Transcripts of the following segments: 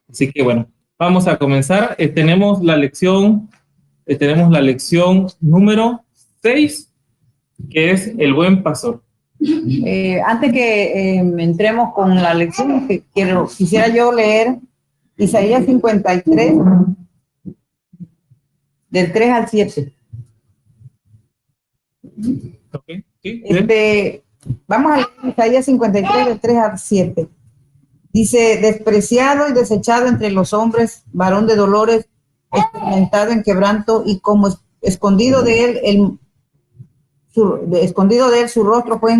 Así que bueno, vamos a comenzar. Tenemos la lección número 6, que es el buen pastor. Antes que entremos con la lección, quisiera yo leer Isaías 53, del 3 al 7. Okay. ¿Sí? Vamos a leer Isaías 53, del 3 al 7. Dice: despreciado y desechado entre los hombres, varón de dolores, experimentado en quebranto, y como escondido de él su rostro fue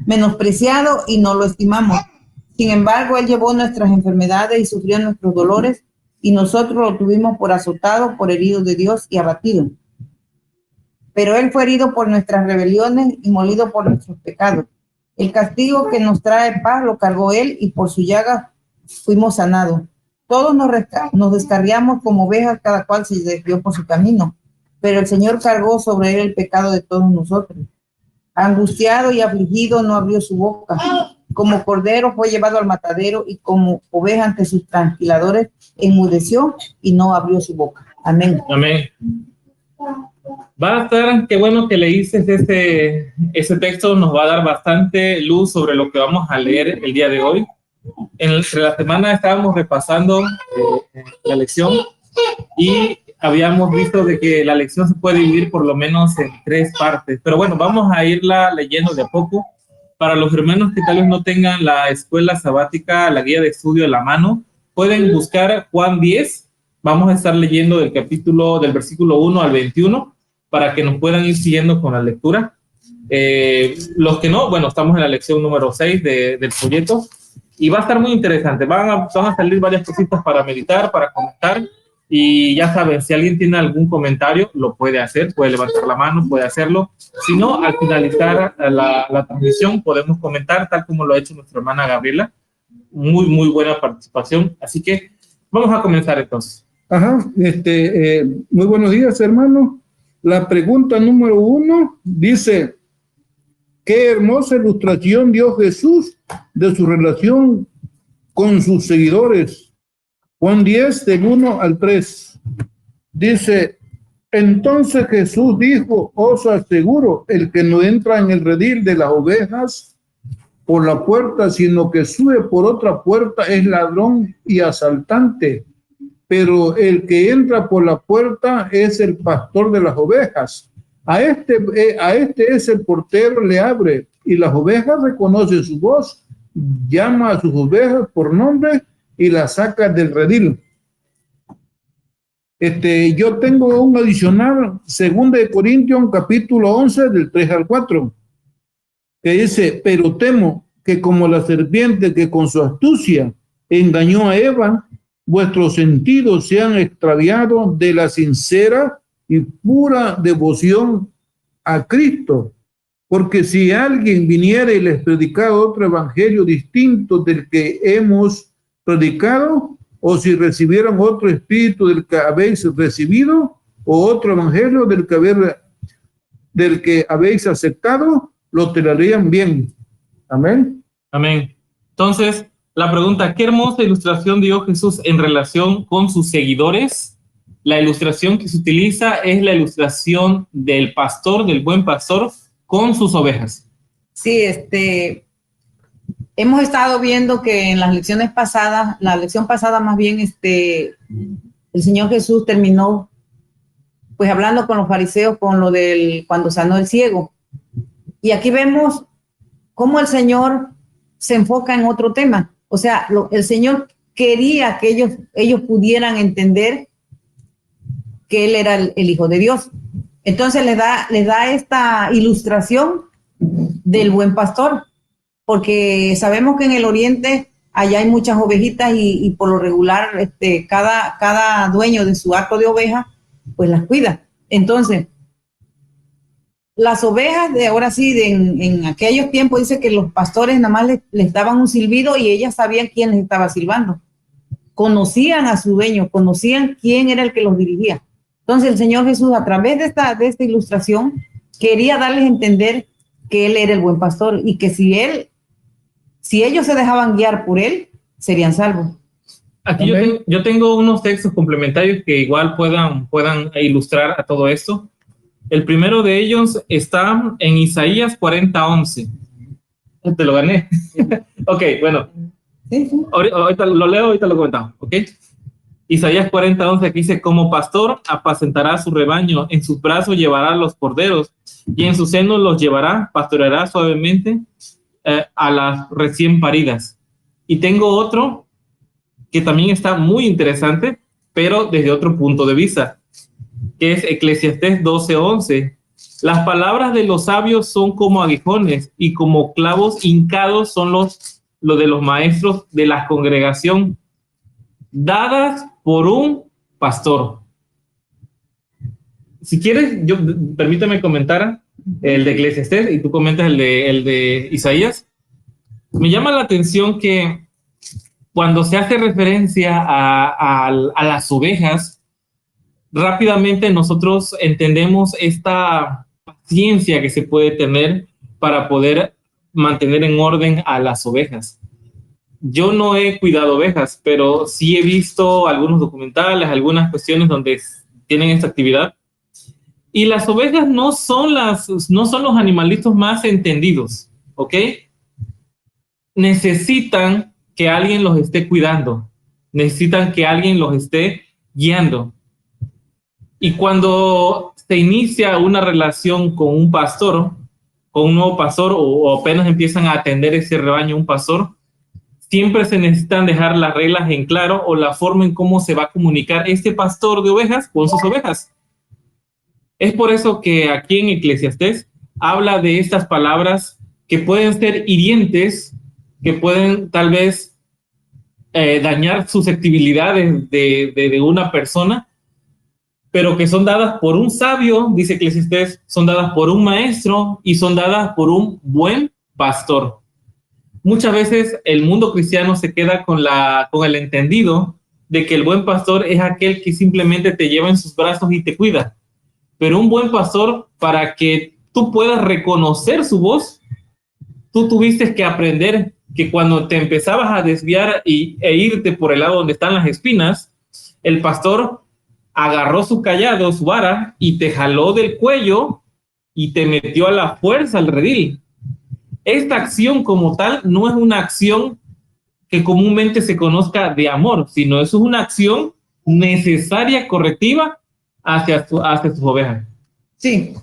menospreciado y no lo estimamos. Sin embargo, él llevó nuestras enfermedades y sufrió nuestros dolores, y nosotros lo tuvimos por azotado, por herido de Dios y abatido. Pero él fue herido por nuestras rebeliones y molido por nuestros pecados. El castigo que nos trae paz lo cargó él, y por su llaga fuimos sanados. Todos nos descarriamos como ovejas, cada cual se desvió por su camino, pero el Señor cargó sobre él el pecado de todos nosotros. Angustiado y afligido, no abrió su boca. Como cordero fue llevado al matadero, y como oveja ante sus tranquiladores enmudeció y no abrió su boca. Amén. Amén. Va a estar, qué bueno que leíste ese texto, nos va a dar bastante luz sobre lo que vamos a leer el día de hoy. Entre la semana estábamos repasando la lección y habíamos visto de que la lección se puede dividir por lo menos en 3 partes, pero bueno, vamos a irla leyendo de a poco. Para los hermanos que tal vez no tengan la escuela sabática, la guía de estudio a la mano, pueden buscar Juan 10. Vamos a estar leyendo del versículo 1 al 21, para que nos puedan ir siguiendo con la lectura. Los que no, bueno, estamos en la lección número 6 del folleto, y va a estar muy interesante. Van a salir varias cositas para meditar, para comentar, y ya saben, si alguien tiene algún comentario, lo puede hacer, puede levantar la mano, puede hacerlo. Si no, al finalizar la transmisión, podemos comentar, tal como lo ha hecho nuestra hermana Gabriela. Muy, muy buena participación. Así que vamos a comenzar entonces. Ajá, muy buenos días, hermano. La pregunta número 1 dice: qué hermosa ilustración dio Jesús de su relación con sus seguidores. Juan 10, del 1 al 3. Dice: entonces Jesús dijo, os aseguro, el que no entra en el redil de las ovejas por la puerta, sino que sube por otra puerta, es ladrón y asaltante. Pero el que entra por la puerta es el pastor de las ovejas. A este es el portero, le abre, y las ovejas reconocen su voz, llama a sus ovejas por nombre y las saca del redil. Yo tengo un adicional, 2 de Corintios, capítulo 11, del 3 al 4, que dice: pero temo que como la serpiente que con su astucia engañó a Eva, vuestros sentidos se han extraviado de la sincera y pura devoción a Cristo. Porque si alguien viniera y les predicara otro evangelio distinto del que hemos predicado, o si recibieran otro espíritu del que habéis recibido, o otro evangelio del que habéis aceptado, lo tolerarían bien. Amén. Amén. Entonces, la pregunta: ¿qué hermosa ilustración dio Jesús en relación con sus seguidores? La ilustración que se utiliza es la ilustración del pastor, del buen pastor, con sus ovejas. Sí, hemos estado viendo que en las lecciones pasadas, la lección pasada más bien, el Señor Jesús terminó pues hablando con los fariseos con lo del cuando sanó el ciego. Y aquí vemos cómo el Señor se enfoca en otro tema. O sea, el Señor quería que ellos pudieran entender que Él era el Hijo de Dios. Entonces les da esta ilustración del buen pastor, porque sabemos que en el oriente allá hay muchas ovejitas y por lo regular cada dueño de su hato de oveja pues las cuida. Entonces las ovejas de ahora sí, en aquellos tiempos, dice que los pastores nada más les daban un silbido y ellas sabían quién les estaba silbando. Conocían a su dueño, conocían quién era el que los dirigía. Entonces el Señor Jesús, a través de esta ilustración, quería darles a entender que Él era el buen pastor y que si ellos se dejaban guiar por Él, serían salvos. Aquí yo tengo unos textos complementarios que igual puedan ilustrar a todo esto. El primero de ellos está en Isaías 40:11. Te lo gané. Ok, bueno. Sí. Ahorita lo leo, ahorita lo comentamos, ¿ok? Isaías 40:11 aquí dice: como pastor apacentará su rebaño, en sus brazos llevará los corderos y en su seno los llevará, pastoreará suavemente a las recién paridas. Y tengo otro que también está muy interesante, pero desde otro punto de vista, que es Eclesiastés 12:11. Las palabras de los sabios son como aguijones y como clavos hincados son los de los maestros de la congregación, dadas por un pastor. Si quieres, permítame comentar el de Eclesiastés y tú comentas el de Isaías. Me llama la atención que cuando se hace referencia a las ovejas, rápidamente nosotros entendemos esta paciencia que se puede tener para poder mantener en orden a las ovejas. Yo no he cuidado ovejas, pero sí he visto algunos documentales, algunas cuestiones donde tienen esta actividad. Y las ovejas no son los animalitos más entendidos, ¿ok? Necesitan que alguien los esté cuidando, necesitan que alguien los esté guiando. Y cuando se inicia una relación con un pastor, con un nuevo pastor, o apenas empiezan a atender ese rebaño un pastor, siempre se necesitan dejar las reglas en claro o la forma en cómo se va a comunicar este pastor de ovejas con sus ovejas. Es por eso que aquí en Eclesiastés habla de estas palabras que pueden ser hirientes, que pueden tal vez dañar susceptibilidades de una persona, pero que son dadas por un sabio, dice Eclesiastés, son dadas por un maestro y son dadas por un buen pastor. Muchas veces el mundo cristiano se queda con el entendido de que el buen pastor es aquel que simplemente te lleva en sus brazos y te cuida. Pero un buen pastor, para que tú puedas reconocer su voz, tú tuviste que aprender que cuando te empezabas a desviar e irte por el lado donde están las espinas, el pastor agarró su cayado, su vara, y te jaló del cuello y te metió a la fuerza al redil. Esta acción como tal no es una acción que comúnmente se conozca de amor, sino es una acción necesaria, correctiva hacia sus ovejas. Sí,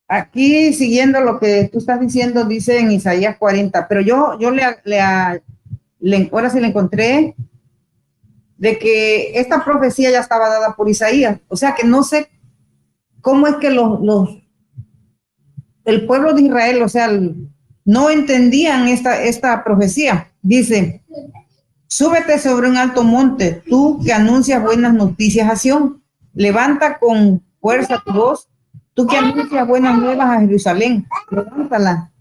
aquí siguiendo lo que tú estás diciendo, dice en Isaías 40, pero yo ahora sí le encontré de que esta profecía ya estaba dada por Isaías, o sea que no sé cómo es que el pueblo de Israel, o sea, no entendían esta profecía. Dice: súbete sobre un alto monte, tú que anuncias buenas noticias a Sión, levanta con fuerza tu voz, tú que anuncias buenas nuevas a Jerusalén, levántala,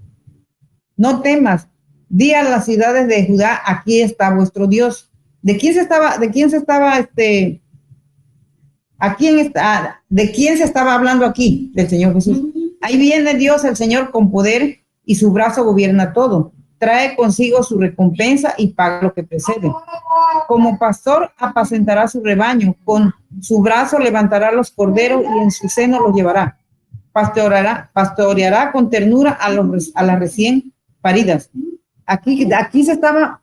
no temas, di a las ciudades de Judá, aquí está vuestro Dios. ¿De quién se estaba hablando aquí? Del Señor Jesús. Ahí viene Dios, el Señor, con poder, y su brazo gobierna todo. Trae consigo su recompensa y paga lo que precede. Como pastor apacentará su rebaño, con su brazo levantará los corderos y en su seno los llevará. Pastoreará con ternura a las recién paridas. Aquí se estaba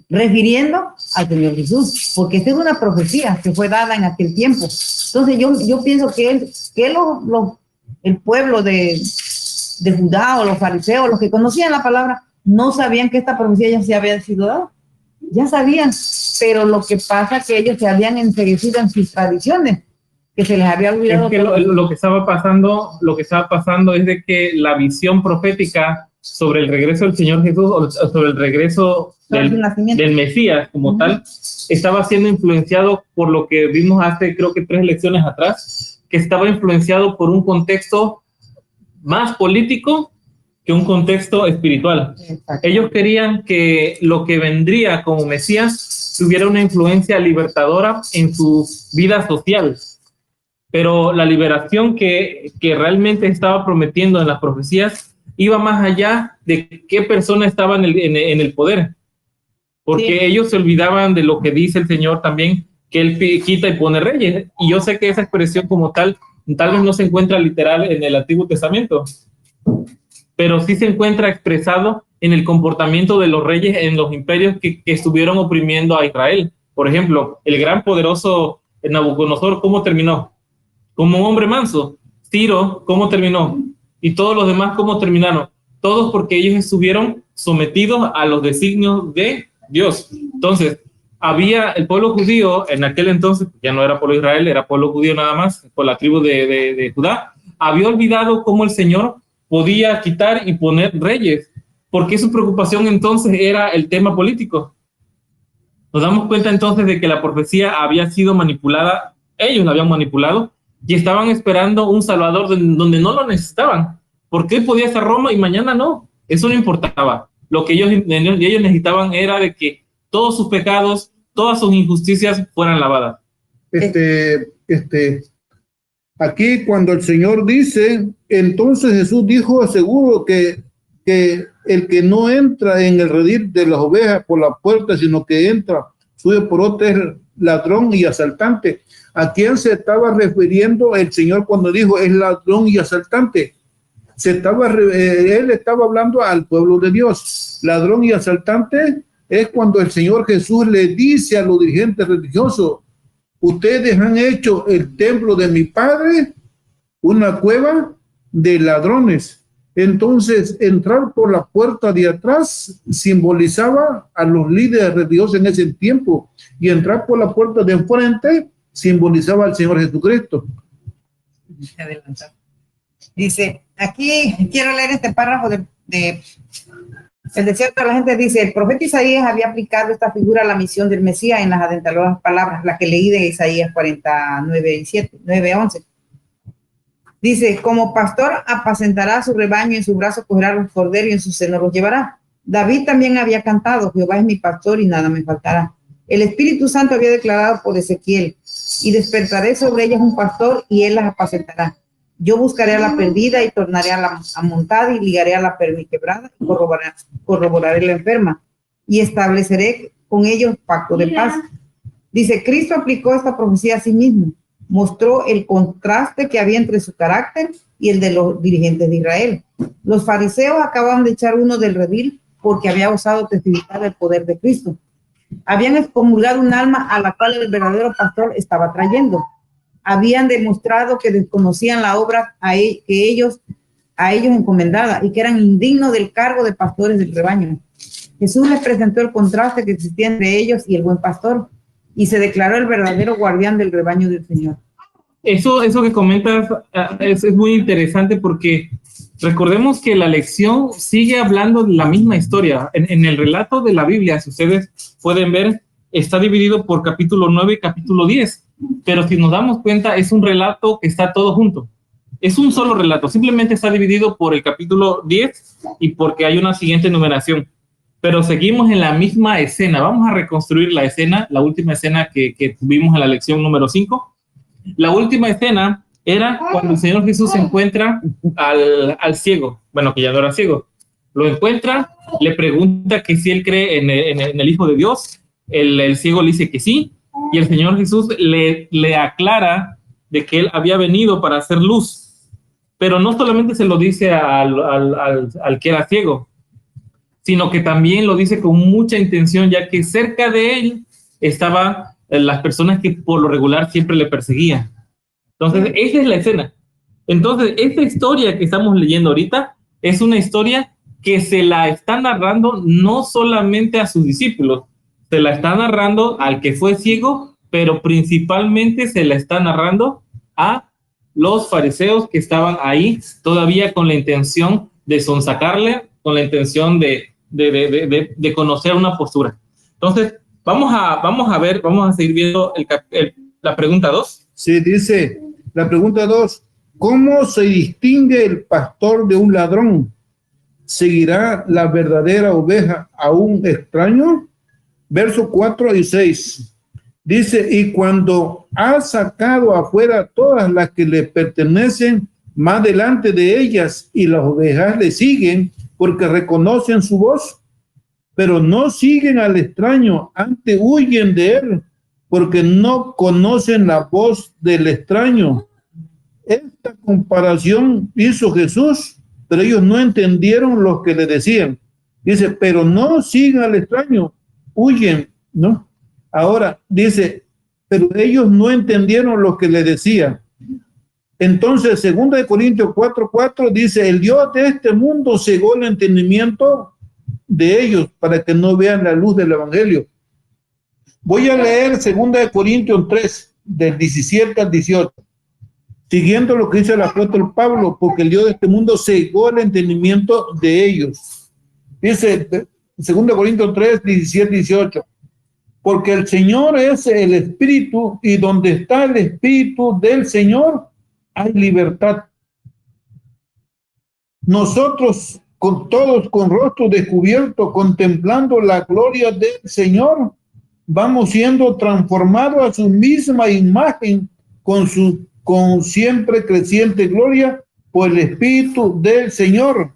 refiriendo al Señor Jesús, porque esta es una profecía que fue dada en aquel tiempo. Entonces yo pienso que el pueblo de Judá o los fariseos, los que conocían la palabra, no sabían que esta profecía ya se había sido dada. Ya sabían, pero lo que pasa es que ellos se habían enceguecido en sus tradiciones, que se les había olvidado. Es que lo que estaba pasando es de que la visión profética sobre el regreso del Señor Jesús, o sobre el regreso del Mesías como tal, estaba siendo influenciado por lo que vimos hace, creo que 3 lecciones atrás, que estaba influenciado por un contexto más político que un contexto espiritual. Ellos querían que lo que vendría como Mesías tuviera una influencia libertadora en su vida social, pero la liberación que realmente estaba prometiendo en las profecías iba más allá de qué persona estaba en el poder, porque Sí. ellos se olvidaban de lo que dice el Señor también, que Él quita y pone reyes. Y yo sé que esa expresión como tal vez no se encuentra literal en el Antiguo Testamento, pero sí se encuentra expresado en el comportamiento de los reyes en los imperios que estuvieron oprimiendo a Israel. Por ejemplo, el gran poderoso Nabucodonosor, ¿cómo terminó? Como un hombre manso. Ciro, ¿cómo terminó? Y todos los demás, ¿cómo terminaron? Todos porque ellos estuvieron sometidos a los designios de Dios. Entonces, había el pueblo judío en aquel entonces, ya no era pueblo de Israel, era pueblo judío nada más, por la tribu de Judá, había olvidado cómo el Señor podía quitar y poner reyes, porque su preocupación entonces era el tema político. Nos damos cuenta entonces de que la profecía había sido manipulada, ellos la habían manipulado, y estaban esperando un Salvador donde no lo necesitaban, porque él podía estar Roma y mañana no, eso no importaba. Lo que ellos necesitaban era de que todos sus pecados, todas sus injusticias fueran lavadas. Aquí cuando el Señor dice, entonces Jesús dijo, aseguro que el que no entra en el redil de las ovejas por la puerta, sino que entra, sube por otra, es ladrón y asaltante. ¿A quién se estaba refiriendo el Señor cuando dijo es ladrón y asaltante? Él estaba hablando al pueblo de Dios. Ladrón y asaltante es cuando el Señor Jesús le dice a los dirigentes religiosos, ustedes han hecho el templo de mi padre una cueva de ladrones. Entonces, entrar por la puerta de atrás simbolizaba a los líderes religiosos en ese tiempo, y entrar por la puerta de enfrente simbolizaba al Señor Jesucristo. Dice, aquí quiero leer este párrafo de el desierto de la gente. Dice, el profeta Isaías había aplicado esta figura a la misión del Mesías en las adenteradas palabras, la que leí de Isaías 49:11. Dice, como pastor apacentará su rebaño, y en su brazo cogerá los corderos y en su seno los llevará. David también había cantado, Jehová es mi pastor y nada me faltará. El Espíritu Santo había declarado por Ezequiel, y despertaré sobre ellas un pastor y él las apacentará. Yo buscaré a la perdida y tornaré a la amontada y ligaré a la perniquebrada y corroboraré la enferma y estableceré con ellos pacto de paz. Dice, Cristo aplicó esta profecía a sí mismo. Mostró el contraste que había entre su carácter y el de los dirigentes de Israel. Los fariseos acababan de echar uno del redil porque había osado testificar del poder de Cristo. Habían excomulgado un alma a la cual el verdadero pastor estaba trayendo. Habían demostrado que desconocían la obra a ellos encomendada y que eran indignos del cargo de pastores del rebaño. Jesús les presentó el contraste que existía entre ellos y el buen pastor, y se declaró el verdadero guardián del rebaño del Señor. Eso que comentas es muy interesante, porque recordemos que la lección sigue hablando de la misma historia. En el relato de la Biblia, si ustedes pueden ver, está dividido por capítulo 9 y capítulo 10, pero si nos damos cuenta es un relato que está todo junto. Es un solo relato, simplemente está dividido por el capítulo 10 y porque hay una siguiente numeración. Pero seguimos en la misma escena. Vamos a reconstruir la escena, la última escena que tuvimos en la lección número 5. La última escena era cuando el Señor Jesús se encuentra al ciego, bueno, que ya no era ciego. Lo encuentra, le pregunta que si él cree en el Hijo de Dios. El ciego le dice que sí, y el Señor Jesús le aclara de que él había venido para hacer luz. Pero no solamente se lo dice al que era ciego, sino que también lo dice con mucha intención, ya que cerca de él estaban las personas que por lo regular siempre le perseguían. Entonces, esa es la escena. Entonces, esta historia que estamos leyendo ahorita es una historia que se la está narrando no solamente a sus discípulos, se la está narrando al que fue ciego, pero principalmente se la está narrando a los fariseos que estaban ahí todavía con la intención de sonsacarle, con la intención de conocer una postura. Entonces, vamos a seguir viendo la pregunta 2. Sí, dice la pregunta 2, ¿cómo se distingue el pastor de un ladrón? ¿Seguirá la verdadera oveja a un extraño? Versos 4 y 6. Dice, y cuando ha sacado afuera todas las que le pertenecen, más delante de ellas, y las ovejas le siguen porque reconocen su voz, pero no siguen al extraño, antes huyen de él porque no conocen la voz del extraño. Esta comparación hizo Jesús, pero ellos no entendieron lo que le decían. Dice, pero no sigan al extraño, huyen, ¿no? Ahora dice, pero ellos no entendieron lo que le decía. Entonces, 2 Corintios 4:4 dice, el Dios de este mundo cegó el entendimiento de ellos para que no vean la luz del evangelio. Voy a leer 2 Corintios 3, del 17 al 18, siguiendo lo que dice el apóstol Pablo, porque el Dios de este mundo cegó el entendimiento de ellos. Dice 2 Corintios 3, 17, 18, porque el Señor es el Espíritu, y donde está el Espíritu del Señor, hay libertad. Nosotros, todos con rostro descubierto, contemplando la gloria del Señor, vamos siendo transformados a su misma imagen con siempre creciente gloria por el Espíritu del Señor.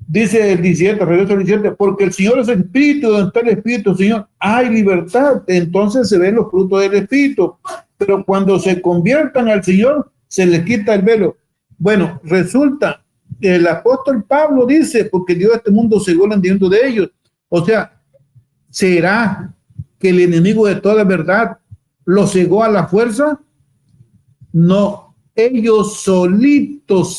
Dice el 17, regreso al 17, porque el Señor es el Espíritu, donde está el Espíritu del Señor hay libertad. Entonces se ven los frutos del Espíritu, pero cuando se conviertan al Señor, se les quita el velo. Bueno, resulta que el apóstol Pablo dice, porque Dios de este mundo cegó el entendimiento de ellos. O sea, ¿será que el enemigo de toda verdad lo cegó a la fuerza? No, ellos solitos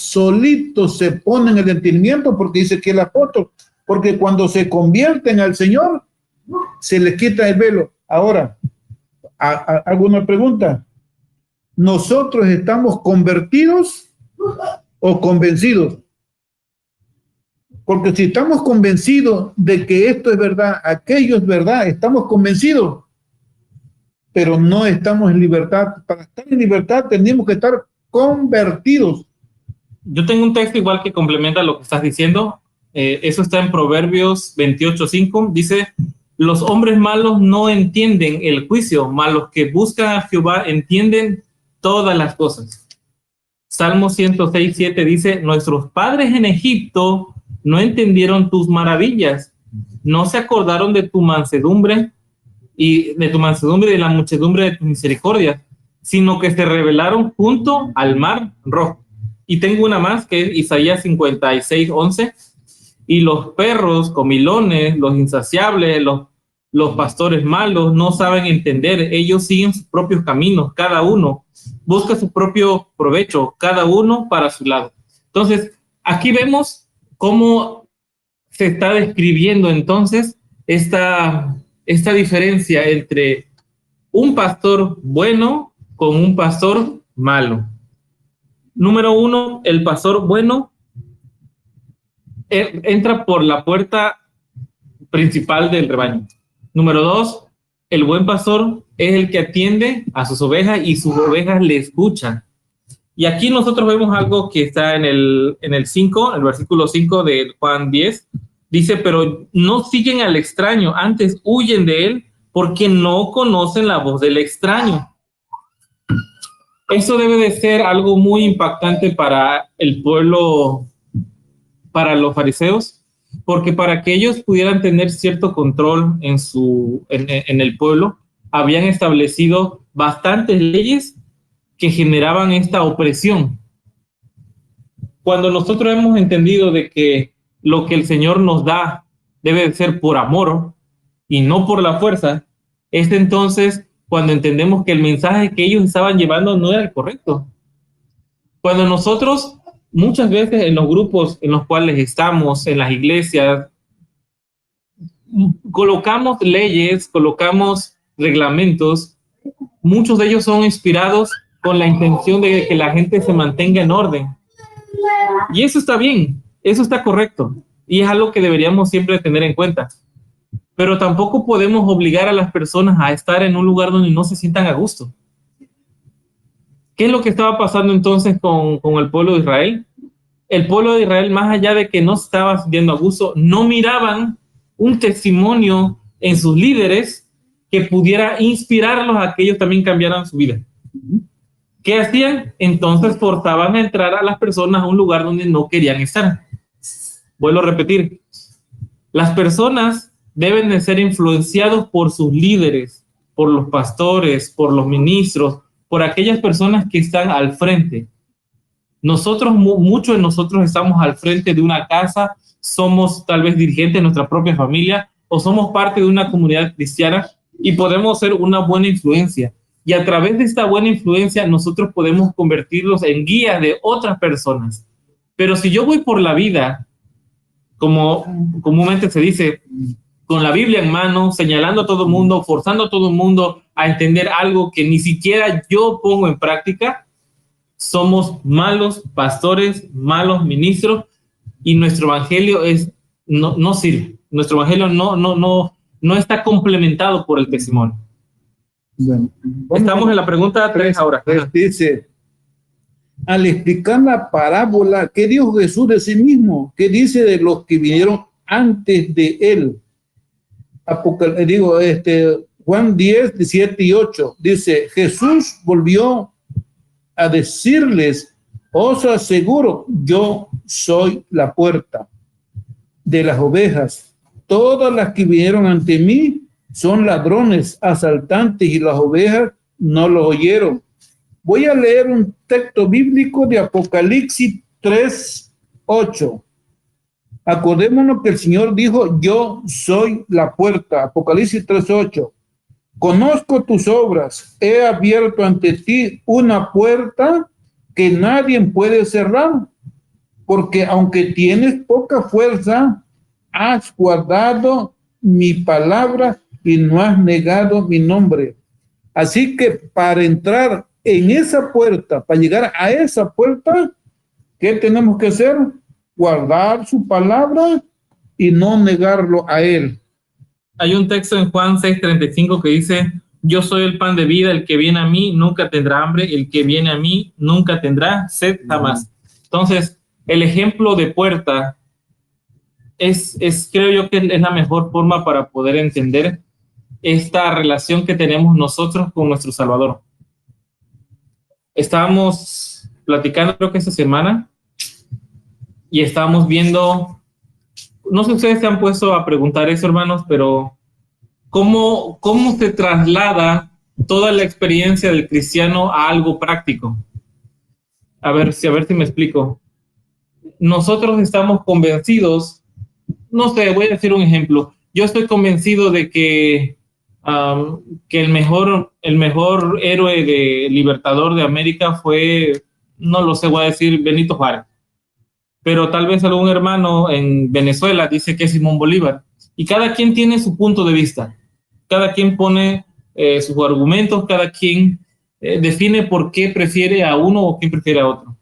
se ponen el entendimiento, porque dice que el apóstol, porque cuando se convierten al Señor, se les quita el velo. Ahora, hago una pregunta. ¿Nosotros estamos convertidos o convencidos? Porque si estamos convencidos de que esto es verdad, aquello es verdad, estamos convencidos, pero no estamos en libertad. Para estar en libertad tenemos que estar convertidos. Yo tengo un texto igual que complementa lo que estás diciendo. Eso está en Proverbios 28:5. Dice, los hombres malos no entienden el juicio, mas los que buscan a Jehová entienden todas las cosas. Salmo 106:7 dice, nuestros padres en Egipto no entendieron tus maravillas, no se acordaron de tu mansedumbre y de la muchedumbre de tu misericordia, sino que se rebelaron junto al mar rojo. Y tengo una más que es Isaías 56:11, y los perros comilones, los insaciables, los pastores malos no saben entender, ellos siguen sus propios caminos, cada uno busca su propio provecho, cada uno para su lado. Entonces, aquí vemos cómo se está describiendo entonces esta diferencia entre un pastor bueno con un pastor malo. Número uno, el pastor bueno entra por la puerta principal del rebaño. Número dos, el buen pastor es el que atiende a sus ovejas y sus ovejas le escuchan. Y aquí nosotros vemos algo que está en el 5, el versículo 5 de Juan 10. Dice, pero no siguen al extraño, antes huyen de él porque no conocen la voz del extraño. Eso debe de ser algo muy impactante para el pueblo, para los fariseos, porque para que ellos pudieran tener cierto control en el pueblo, habían establecido bastantes leyes que generaban esta opresión. Cuando nosotros hemos entendido de que lo que el Señor nos da debe de ser por amor y no por la fuerza, es entonces cuando entendemos que el mensaje que ellos estaban llevando no era el correcto. Cuando nosotros muchas veces en los grupos en los cuales estamos, en las iglesias, colocamos leyes, colocamos reglamentos, muchos de ellos son inspirados con la intención de que la gente se mantenga en orden. Y eso está bien, eso está correcto, y es algo que deberíamos siempre tener en cuenta. Pero tampoco podemos obligar a las personas a estar en un lugar donde no se sientan a gusto. ¿Qué es lo que estaba pasando entonces con el pueblo de Israel? El pueblo de Israel, más allá de que no se estaba sintiendo a gusto, no miraban un testimonio en sus líderes que pudiera inspirarlos a que ellos también cambiaran su vida. ¿Qué hacían? Entonces forzaban a entrar a las personas a un lugar donde no querían estar. Vuelvo a repetir, las personas deben de ser influenciados por sus líderes, por los pastores, por los ministros, por aquellas personas que están al frente. Nosotros, muchos de nosotros estamos al frente de una casa, somos tal vez dirigentes de nuestra propia familia o somos parte de una comunidad cristiana y podemos ser una buena influencia. Y a través de esta buena influencia nosotros podemos convertirlos en guías de otras personas. Pero si yo voy por la vida, como comúnmente se dice, con la Biblia en mano, señalando a todo el mundo, forzando a todo el mundo a entender algo que ni siquiera yo pongo en práctica, somos malos pastores, malos ministros, y nuestro evangelio no sirve. Nuestro evangelio no está complementado por el testimonio. Bueno, estamos en la pregunta 3 ahora. Dice, al explicar la parábola, ¿qué dijo Jesús de sí mismo? ¿Qué dice de los que vinieron antes de él? Juan 10, 17 y 8 dice, Jesús volvió a decirles, os aseguro, yo soy la puerta de las ovejas. Todas las que vinieron ante mí son ladrones, asaltantes, y las ovejas no lo oyeron. Voy a leer un texto bíblico de Apocalipsis 3:8. Acordémonos que el Señor dijo, yo soy la puerta. Apocalipsis 3:8. Conozco tus obras, he abierto ante ti una puerta que nadie puede cerrar, porque aunque tienes poca fuerza, has guardado mi palabra y no has negado mi nombre. Así que para entrar en esa puerta, para llegar a esa puerta, ¿qué tenemos que hacer? Guardar su palabra y no negarlo a él. Hay un texto en Juan 6:35 que dice, yo soy el pan de vida, el que viene a mí nunca tendrá hambre, el que viene a mí nunca tendrá sed jamás. Entonces, el ejemplo de puerta creo yo que es la mejor forma para poder entender esta relación que tenemos nosotros con nuestro Salvador. Estábamos platicando, creo que esta semana, y estábamos viendo, no sé si ustedes se han puesto a preguntar eso, hermanos, pero ¿cómo se traslada toda la experiencia del cristiano a algo práctico? A ver si me explico. Nosotros estamos convencidos, no sé, voy a decir un ejemplo. Yo estoy convencido de que el mejor héroe de libertador de América fue, no lo sé, voy a decir Benito Juárez. Pero tal vez algún hermano en Venezuela dice que es Simón Bolívar. Y cada quien tiene su punto de vista. Cada quien pone sus argumentos, cada quien define por qué prefiere a uno o quién prefiere a otro.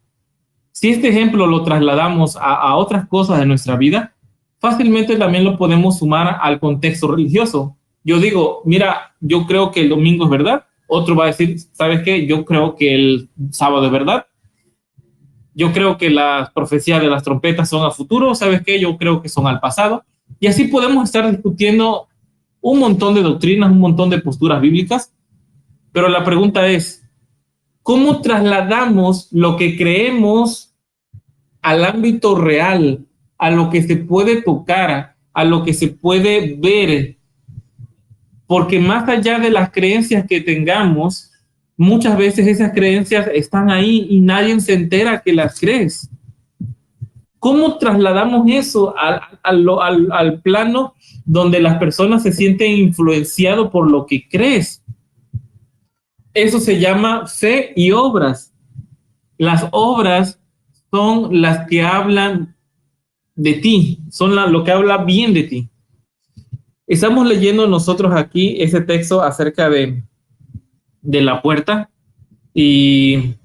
Si este ejemplo lo trasladamos a otras cosas de nuestra vida, fácilmente también lo podemos sumar al contexto religioso. Yo digo, mira, yo creo que el domingo es verdad. Otro va a decir, ¿sabes qué? Yo creo que el sábado es verdad. Yo creo que las profecías de las trompetas son a futuro. ¿Sabes qué? Yo creo que son al pasado. Y así podemos estar discutiendo un montón de doctrinas, un montón de posturas bíblicas. Pero la pregunta es, ¿cómo trasladamos lo que creemos al ámbito real, a lo que se puede tocar, a lo que se puede ver? Porque más allá de las creencias que tengamos, muchas veces esas creencias están ahí y nadie se entera que las crees. ¿Cómo trasladamos eso al plano donde las personas se sienten influenciadas por lo que crees? Eso se llama fe y obras. Las obras son las que hablan de ti, son lo que habla bien de ti. Estamos leyendo nosotros aquí ese texto acerca de la puerta y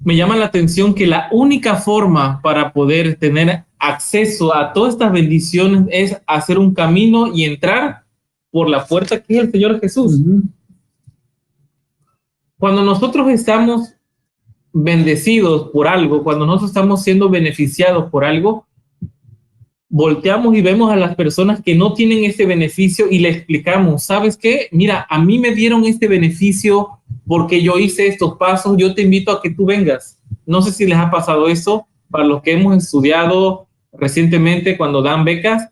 me llama la atención que la única forma para poder tener acceso a todas estas bendiciones es hacer un camino y entrar por la puerta que es el Señor Jesús. Cuando nosotros estamos bendecidos por algo, cuando nosotros estamos siendo beneficiados por algo, volteamos y vemos a las personas que no tienen ese beneficio y le explicamos, ¿sabes qué? Mira, a mí me dieron este beneficio porque yo hice estos pasos, yo te invito a que tú vengas. No sé si les ha pasado eso, para los que hemos estudiado recientemente cuando dan becas,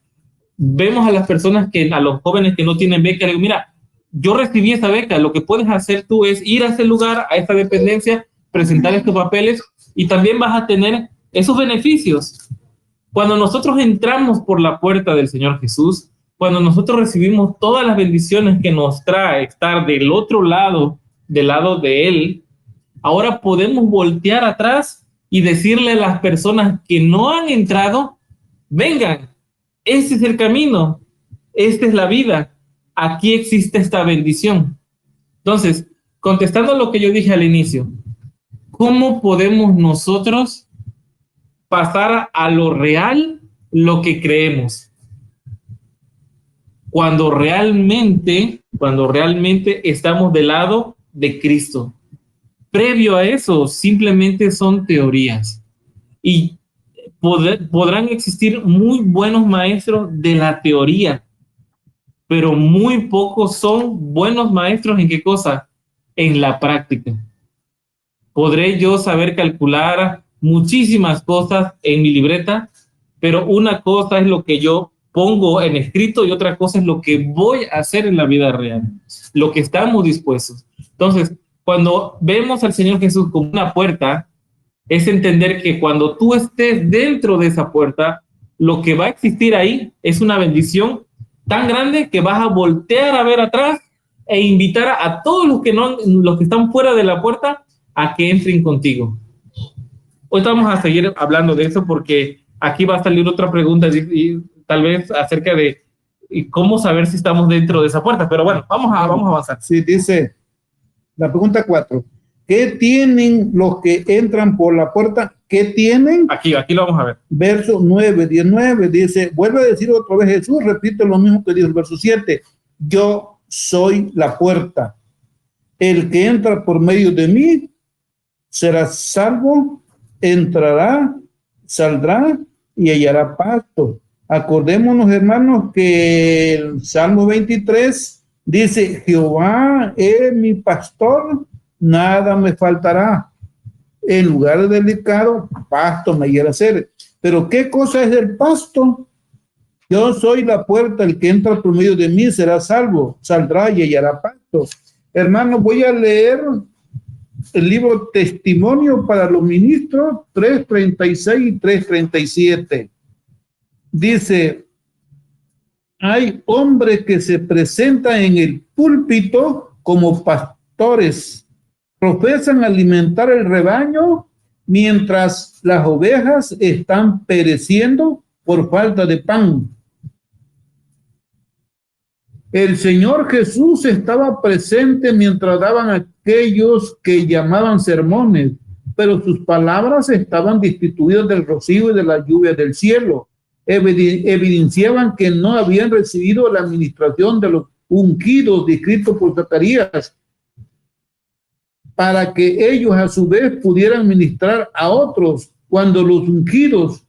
vemos a las personas a los jóvenes que no tienen beca, le digo, mira, yo recibí esa beca, lo que puedes hacer tú es ir a ese lugar, a esta dependencia, presentar estos papeles y también vas a tener esos beneficios. Cuando nosotros entramos por la puerta del Señor Jesús, cuando nosotros recibimos todas las bendiciones que nos trae estar del otro lado, del lado de Él, ahora podemos voltear atrás y decirle a las personas que no han entrado, vengan, este es el camino, esta es la vida, aquí existe esta bendición. Entonces, contestando lo que yo dije al inicio, ¿cómo podemos nosotros pasar a lo real lo que creemos? Cuando realmente estamos del lado de Cristo. Previo a eso, simplemente son teorías. Y podrán existir muy buenos maestros de la teoría, pero muy pocos son buenos maestros ¿en qué cosa? En la práctica. Podré yo saber calcular muchísimas cosas en mi libreta, pero una cosa es lo que yo pongo en escrito y otra cosa es lo que voy a hacer en la vida real, lo que estamos dispuestos. Entonces, cuando vemos al Señor Jesús como una puerta, es entender que cuando tú estés dentro de esa puerta, lo que va a existir ahí es una bendición tan grande que vas a voltear a ver atrás e invitar a todos los que están fuera de la puerta a que entren contigo. Hoy vamos a seguir hablando de eso porque aquí va a salir otra pregunta y tal vez acerca de cómo saber si estamos dentro de esa puerta. Pero bueno, vamos a avanzar. Sí, dice la pregunta 4. ¿Qué tienen los que entran por la puerta? ¿Qué tienen? Aquí lo vamos a ver. Verso 9, 19, dice, vuelve a decir otra vez Jesús, repite lo mismo que dijo el verso 7. Yo soy la puerta. El que entra por medio de mí será salvo, entrará, saldrá y hallará pasto. Acordémonos, hermanos, que el Salmo 23 dice, Jehová es mi pastor, nada me faltará. En lugar delicado, pasto me hiera hacer. Pero ¿qué cosa es el pasto? Yo soy la puerta, el que entra por medio de mí será salvo, saldrá y hallará pasto. Hermanos, voy a leer el libro Testimonio para los Ministros 3:36 y 3:37. Dice, hay hombres que se presentan en el púlpito como pastores, profesan alimentar el rebaño mientras las ovejas están pereciendo por falta de pan. El Señor Jesús estaba presente mientras daban aquellos que llamaban sermones, pero sus palabras estaban destituidas del rocío y de la lluvia del cielo. Evidenciaban que no habían recibido la administración de los ungidos descritos por Zacarías, para que ellos a su vez pudieran ministrar a otros cuando los ungidos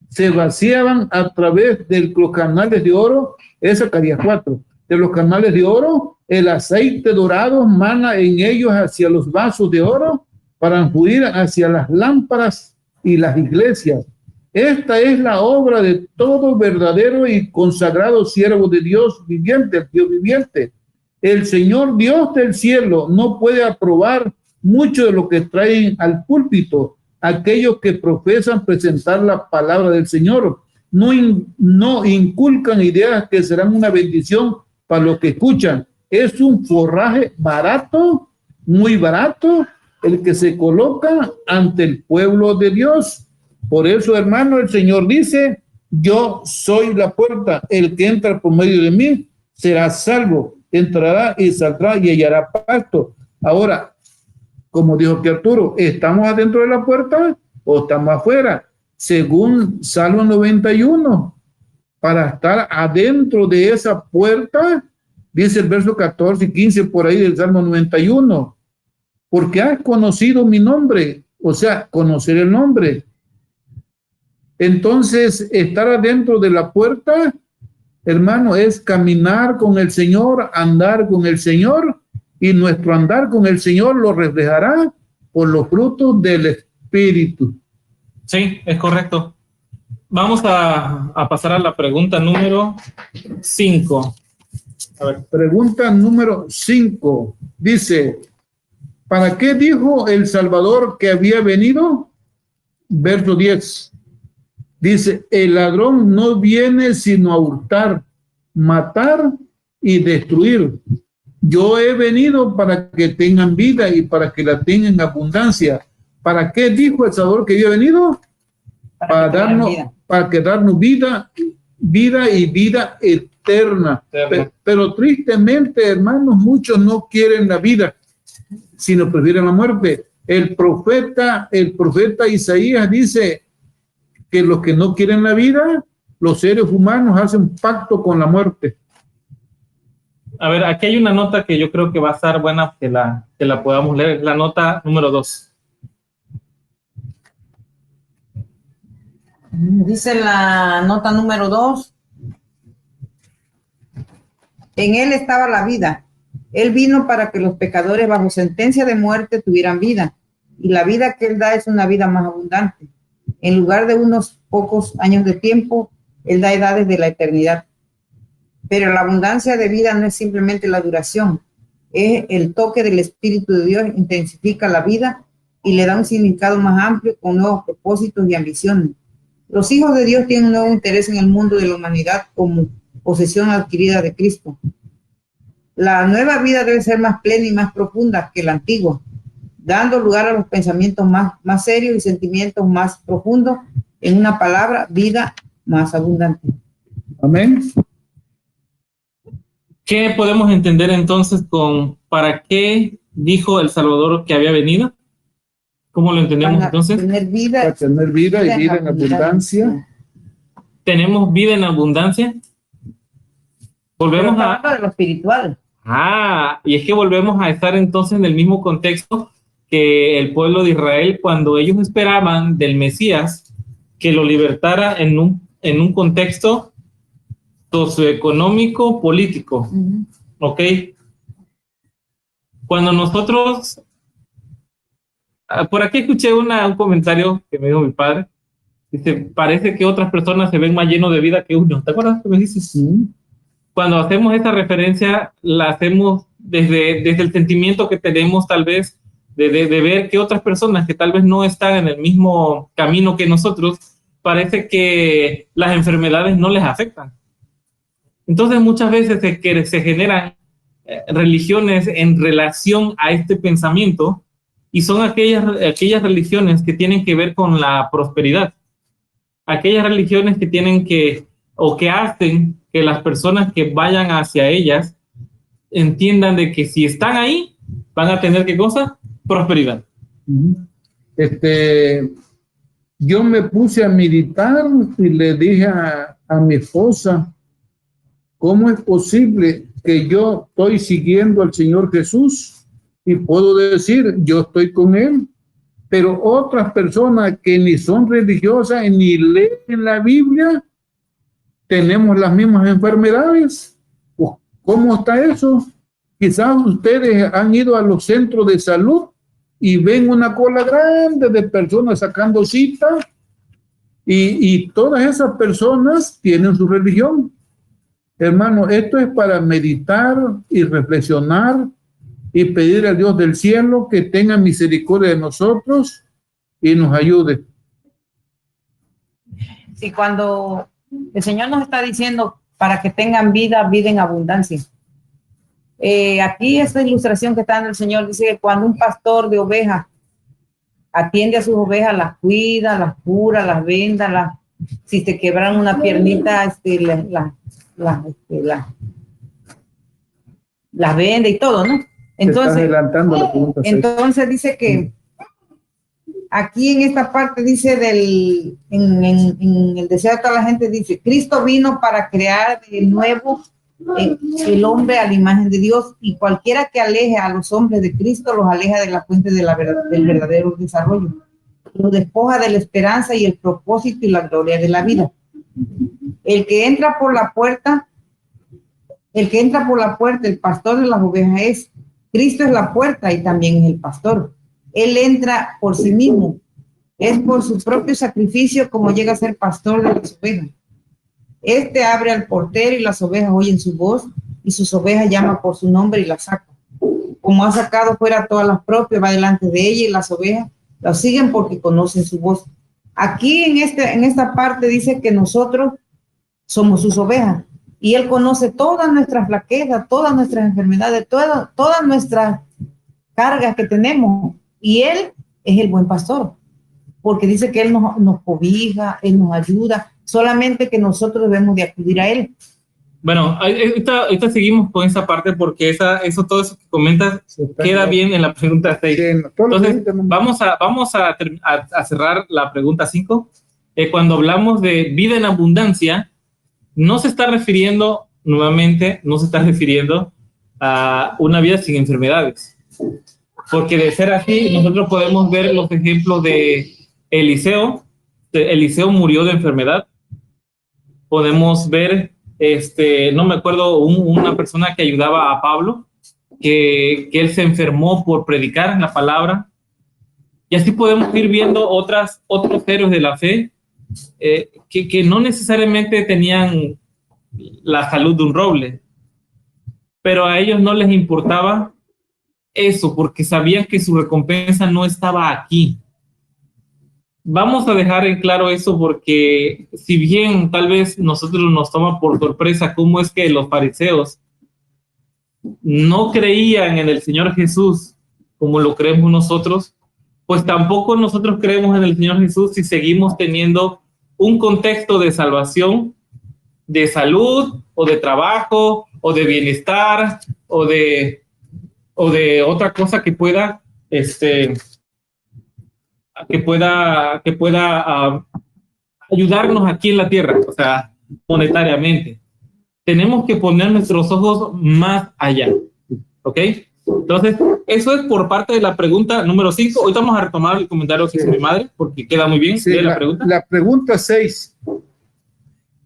se vaciaban a través de los canales de oro. Es Zacarías 4. De los canales de oro, el aceite dorado mana en ellos hacia los vasos de oro para fluir hacia las lámparas y las iglesias. Esta es la obra de todo verdadero y consagrado siervo de Dios viviente, el Dios viviente. El Señor Dios del cielo no puede aprobar mucho de lo que traen al púlpito aquellos que profesan presentar la palabra del Señor. No inculcan ideas que serán una bendición para los que escuchan. Es un forraje barato, muy barato, el que se coloca ante el pueblo de Dios. Por eso, hermano, el Señor dice, yo soy la puerta, el que entra por medio de mí será salvo, entrará y saldrá y hallará pasto. Ahora, como dijo que Arturo, ¿estamos adentro de la puerta o estamos afuera? Según Salmo 91, para estar adentro de esa puerta, dice el verso 14 y 15 por ahí del Salmo 91, porque has conocido mi nombre, o sea, conocer el nombre. Entonces, estar adentro de la puerta, hermano, es caminar con el Señor, andar con el Señor y nuestro andar con el Señor lo reflejará por los frutos del Espíritu. Sí, es correcto. Vamos a pasar a la pregunta número 5. A ver. Pregunta número 5. Dice, ¿para qué dijo el Salvador que había venido? Verso 10. Dice, el ladrón no viene sino a hurtar, matar y destruir. Yo he venido para que tengan vida y para que la tengan en abundancia. ¿Para qué dijo el Salvador que había venido? Para darnos vida y vida eterna. Pero tristemente, hermanos, muchos no quieren la vida, sino prefieren la muerte. El profeta Isaías dice que los que no quieren la vida, los seres humanos hacen pacto con la muerte. A ver, aquí hay una nota que yo creo que va a estar buena que la podamos leer. La nota número 2. Dice la nota número 2. En él estaba la vida. Él vino para que los pecadores bajo sentencia de muerte tuvieran vida. Y la vida que él da es una vida más abundante. En lugar de unos pocos años de tiempo, él da edades de la eternidad. Pero la abundancia de vida no es simplemente la duración. Es el toque del Espíritu de Dios, intensifica la vida y le da un significado más amplio con nuevos propósitos y ambiciones. Los hijos de Dios tienen un nuevo interés en el mundo de la humanidad como posesión adquirida de Cristo. La nueva vida debe ser más plena y más profunda que la antigua, dando lugar a los pensamientos más serios y sentimientos más profundos, en una palabra, vida más abundante. Amén. ¿Qué podemos entender entonces con para qué dijo el Salvador que había venido? ¿Cómo lo entendemos entonces? Para tener vida y vida en abundancia. ¿Tenemos vida en abundancia? Volvemos a de lo espiritual. Y es que volvemos a estar entonces en el mismo contexto que el pueblo de Israel cuando ellos esperaban del Mesías que lo libertara en un contexto socioeconómico, político. ¿Ok? Cuando nosotros... Por aquí escuché un comentario que me dijo mi padre. Dice, parece que otras personas se ven más llenos de vida que uno. ¿Te acuerdas que me dices? Sí. Cuando hacemos esta referencia, la hacemos desde el sentimiento que tenemos tal vez de ver que otras personas que tal vez no están en el mismo camino que nosotros, parece que las enfermedades no les afectan. Entonces muchas veces se generan religiones en relación a este pensamiento y son aquellas religiones que tienen que ver con la prosperidad. Aquellas religiones que tienen que hacen que las personas que vayan hacia ellas entiendan de que si están ahí, van a tener ¿qué cosa? Prosperidad. Yo me puse a meditar y le dije a mi esposa, ¿cómo es posible que yo estoy siguiendo al Señor Jesús y puedo decir, yo estoy con Él, pero otras personas que ni son religiosas ni leen la Biblia, tenemos las mismas enfermedades? ¿Cómo está eso? Quizás ustedes han ido a los centros de salud y ven una cola grande de personas sacando cita y todas esas personas tienen su religión. Hermano, esto es para meditar y reflexionar y pedir a Dios del cielo que tenga misericordia de nosotros y nos ayude. Sí, cuando el Señor nos está diciendo para que tengan vida en abundancia. Aquí esta ilustración que está dando el Señor dice que cuando un pastor de ovejas atiende a sus ovejas, las cuida, las cura, las venda, si se quebran una piernita, las vende y todo, ¿no? Entonces dice que aquí en esta parte dice en el deseo de toda la gente, dice, Cristo vino para crear de nuevo el hombre a la imagen de Dios, y cualquiera que aleje a los hombres de Cristo los aleja de la fuente del verdadero desarrollo, los despoja de la esperanza y el propósito y la gloria de la vida. El que entra por la puerta, el pastor de las ovejas es, Cristo es la puerta y también es el pastor. Él entra por sí mismo. Es por su propio sacrificio como llega a ser pastor de las ovejas. Este abre al portero y las ovejas oyen su voz y sus ovejas llaman por su nombre y las saca. Como ha sacado fuera todas las propias, va delante de ella y las ovejas las siguen porque conocen su voz. Aquí en esta parte dice que nosotros somos sus ovejas y Él conoce todas nuestras flaquezas, todas nuestras enfermedades, todas nuestras cargas que tenemos, y Él es el buen pastor, porque dice que Él nos cobija, Él nos ayuda, solamente que nosotros debemos de acudir a Él. Bueno, ahorita seguimos con esa parte porque todo eso que comentas queda bien en la pregunta 6. Entonces, vamos a cerrar la pregunta 5. Cuando hablamos de vida en abundancia, no se está refiriendo a una vida sin enfermedades. Porque de ser así, nosotros podemos ver los ejemplos de Eliseo. Eliseo murió de enfermedad. Podemos ver, no me acuerdo, una persona que ayudaba a Pablo, que él se enfermó por predicar la palabra. Y así podemos ir viendo otros héroes de la fe que no necesariamente tenían la salud de un roble, pero a ellos no les importaba eso porque sabían que su recompensa no estaba aquí. Vamos a dejar en claro eso porque si bien tal vez nosotros nos toma por sorpresa cómo es que los fariseos no creían en el Señor Jesús como lo creemos nosotros, pues tampoco nosotros creemos en el Señor Jesús si seguimos teniendo un contexto de salvación, de salud, o de trabajo, o de bienestar, o de otra cosa que pueda ayudarnos aquí en la tierra, o sea, monetariamente. Tenemos que poner nuestros ojos más allá, ¿ok? Entonces, eso es por parte de la pregunta número 5. Hoy vamos a retomar el comentario que hizo mi madre, porque queda muy bien. Sí, pregunta. La pregunta 6.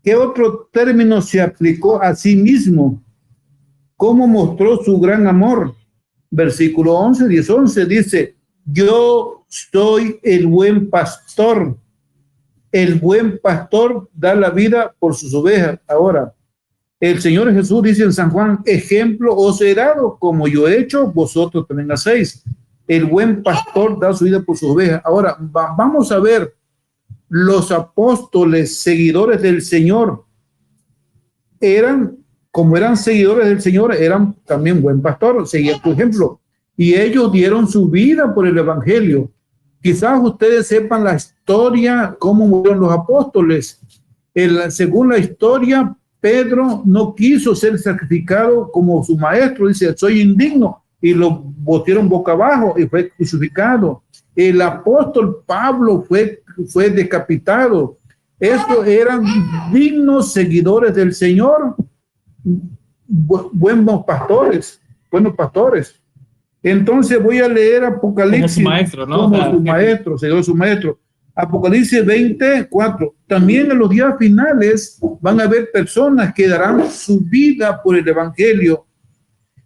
¿Qué otro término se aplicó a sí mismo? ¿Cómo mostró su gran amor? Versículo 10:11 dice, yo soy el buen pastor. El buen pastor da la vida por sus ovejas. Ahora, el Señor Jesús dice en San Juan, ejemplo os he dado, como yo he hecho, vosotros también hacéis. El buen pastor da su vida por sus ovejas. Ahora, vamos a ver, los apóstoles, seguidores del Señor, como eran seguidores del Señor, eran también buen pastor, seguían tu ejemplo, y ellos dieron su vida por el evangelio. Quizás ustedes sepan la historia, cómo murieron los apóstoles. Según la historia, Pedro no quiso ser sacrificado como su maestro, dice, soy indigno, y lo botaron boca abajo y fue crucificado. El apóstol Pablo fue decapitado. Estos eran dignos seguidores del Señor, buenos pastores. Entonces voy a leer Apocalipsis. Como su maestro, ¿no? Como su maestro, seguidor su maestro. Apocalipsis 20:4. También en los días finales van a haber personas que darán su vida por el evangelio.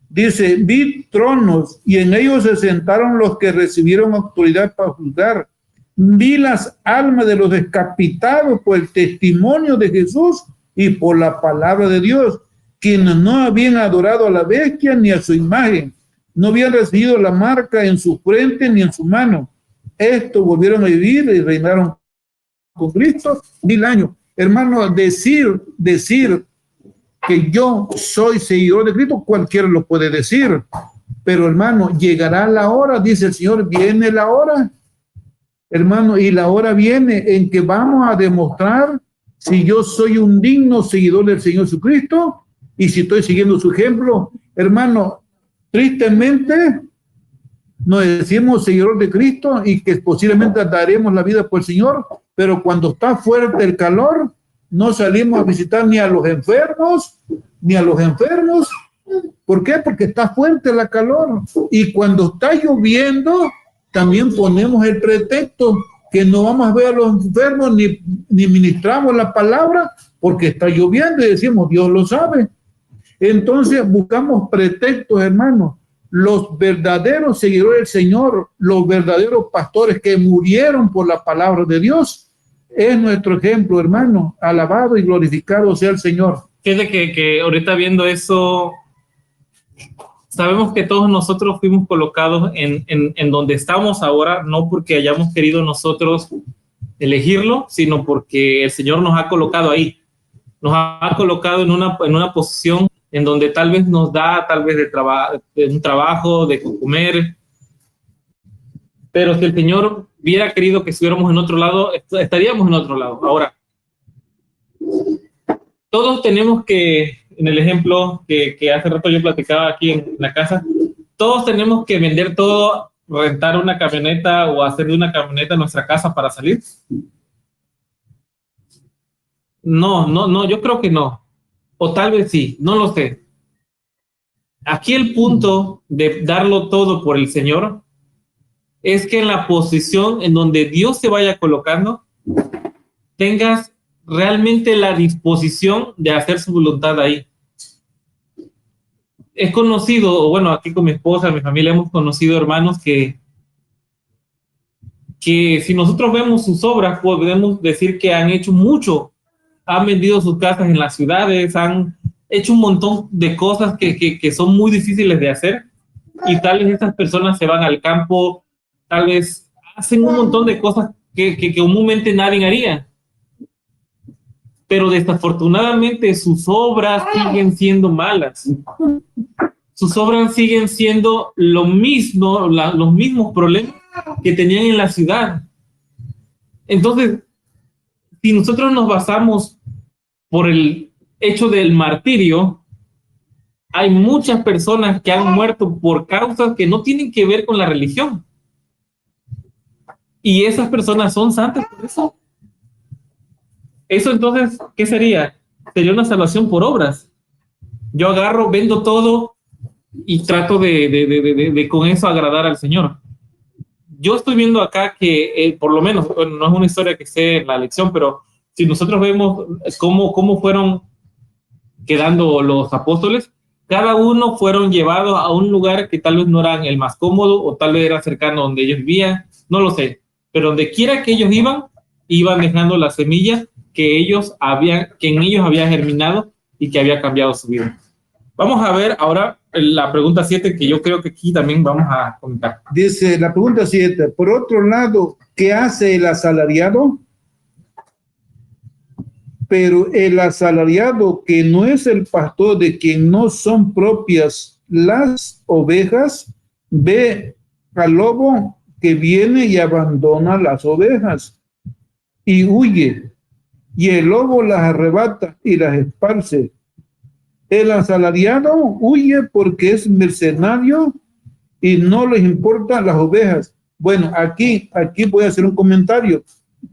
Dice, vi tronos y en ellos se sentaron los que recibieron autoridad para juzgar. Vi las almas de los decapitados por el testimonio de Jesús y por la palabra de Dios, quienes no habían adorado a la bestia ni a su imagen, no habían recibido la marca en su frente ni en su mano. Estos volvieron a vivir y reinaron con Cristo 1000 años. Hermano, decir que yo soy seguidor de Cristo, cualquiera lo puede decir, pero hermano, llegará la hora, dice el Señor, viene la hora, hermano, y la hora viene en que vamos a demostrar si yo soy un digno seguidor del Señor Jesucristo y si estoy siguiendo su ejemplo. Hermano, tristemente nos decimos seguidor de Cristo y que posiblemente daremos la vida por el Señor, pero cuando está fuerte el calor, no salimos a visitar ni a los enfermos. ¿Por qué? Porque está fuerte la calor. Y cuando está lloviendo, también ponemos el pretexto que no vamos a ver a los enfermos ni ministramos la palabra porque está lloviendo y decimos, Dios lo sabe. Entonces buscamos pretextos, hermanos. los verdaderos seguidores del Señor, los verdaderos pastores que murieron por la palabra de Dios, es nuestro ejemplo, hermano. Alabado y glorificado sea el Señor. Fíjate que ahorita viendo eso, sabemos que todos nosotros fuimos colocados en donde estamos ahora, no porque hayamos querido nosotros elegirlo, sino porque el Señor nos ha colocado ahí. Nos ha colocado en una posición en donde tal vez nos da, tal vez de un trabajo, de comer. Pero si el Señor hubiera querido que estuviéramos en otro lado, estaríamos en otro lado. Ahora, todos tenemos que, en el ejemplo que hace rato yo platicaba aquí en la casa, todos tenemos que vender todo, rentar una camioneta o hacer de una camioneta nuestra casa para salir. No, yo creo que no. O tal vez sí, no lo sé. Aquí el punto de darlo todo por el Señor es que en la posición en donde Dios te vaya colocando, tengas realmente la disposición de hacer su voluntad ahí. He conocido, bueno, aquí con mi esposa, mi familia, hemos conocido hermanos que si nosotros vemos sus obras, podemos decir que han hecho mucho. Han vendido sus casas en las ciudades, han hecho un montón de cosas que son muy difíciles de hacer, y tal vez esas personas se van al campo, tal vez hacen un montón de cosas que comúnmente nadie haría, pero desafortunadamente sus obras siguen siendo malas. Sus obras siguen siendo lo mismo, los mismos problemas que tenían en la ciudad. Entonces, si nosotros nos basamos por el hecho del martirio, hay muchas personas que han muerto por causas que no tienen que ver con la religión. Y esas personas son santas por eso. Eso entonces, ¿qué sería? Sería una salvación por obras. Yo agarro, vendo todo y trato de con eso agradar al Señor. Yo estoy viendo acá que, por lo menos, bueno, no es una historia que esté en la lección, pero si nosotros vemos cómo fueron quedando los apóstoles, cada uno fueron llevados a un lugar que tal vez no era el más cómodo o tal vez era cercano donde ellos vivían, no lo sé, pero donde quiera que ellos iban dejando la semilla que en ellos había germinado y que había cambiado su vida. Vamos a ver ahora la pregunta 7, que yo creo que aquí también vamos a comentar. Dice la pregunta 7, por otro lado, ¿qué hace el asalariado? Pero el asalariado que no es el pastor, de quien no son propias las ovejas, ve al lobo que viene y abandona las ovejas y huye, y el lobo las arrebata y las esparce. El asalariado huye porque es mercenario y no les importan las ovejas. Bueno, aquí voy a hacer un comentario.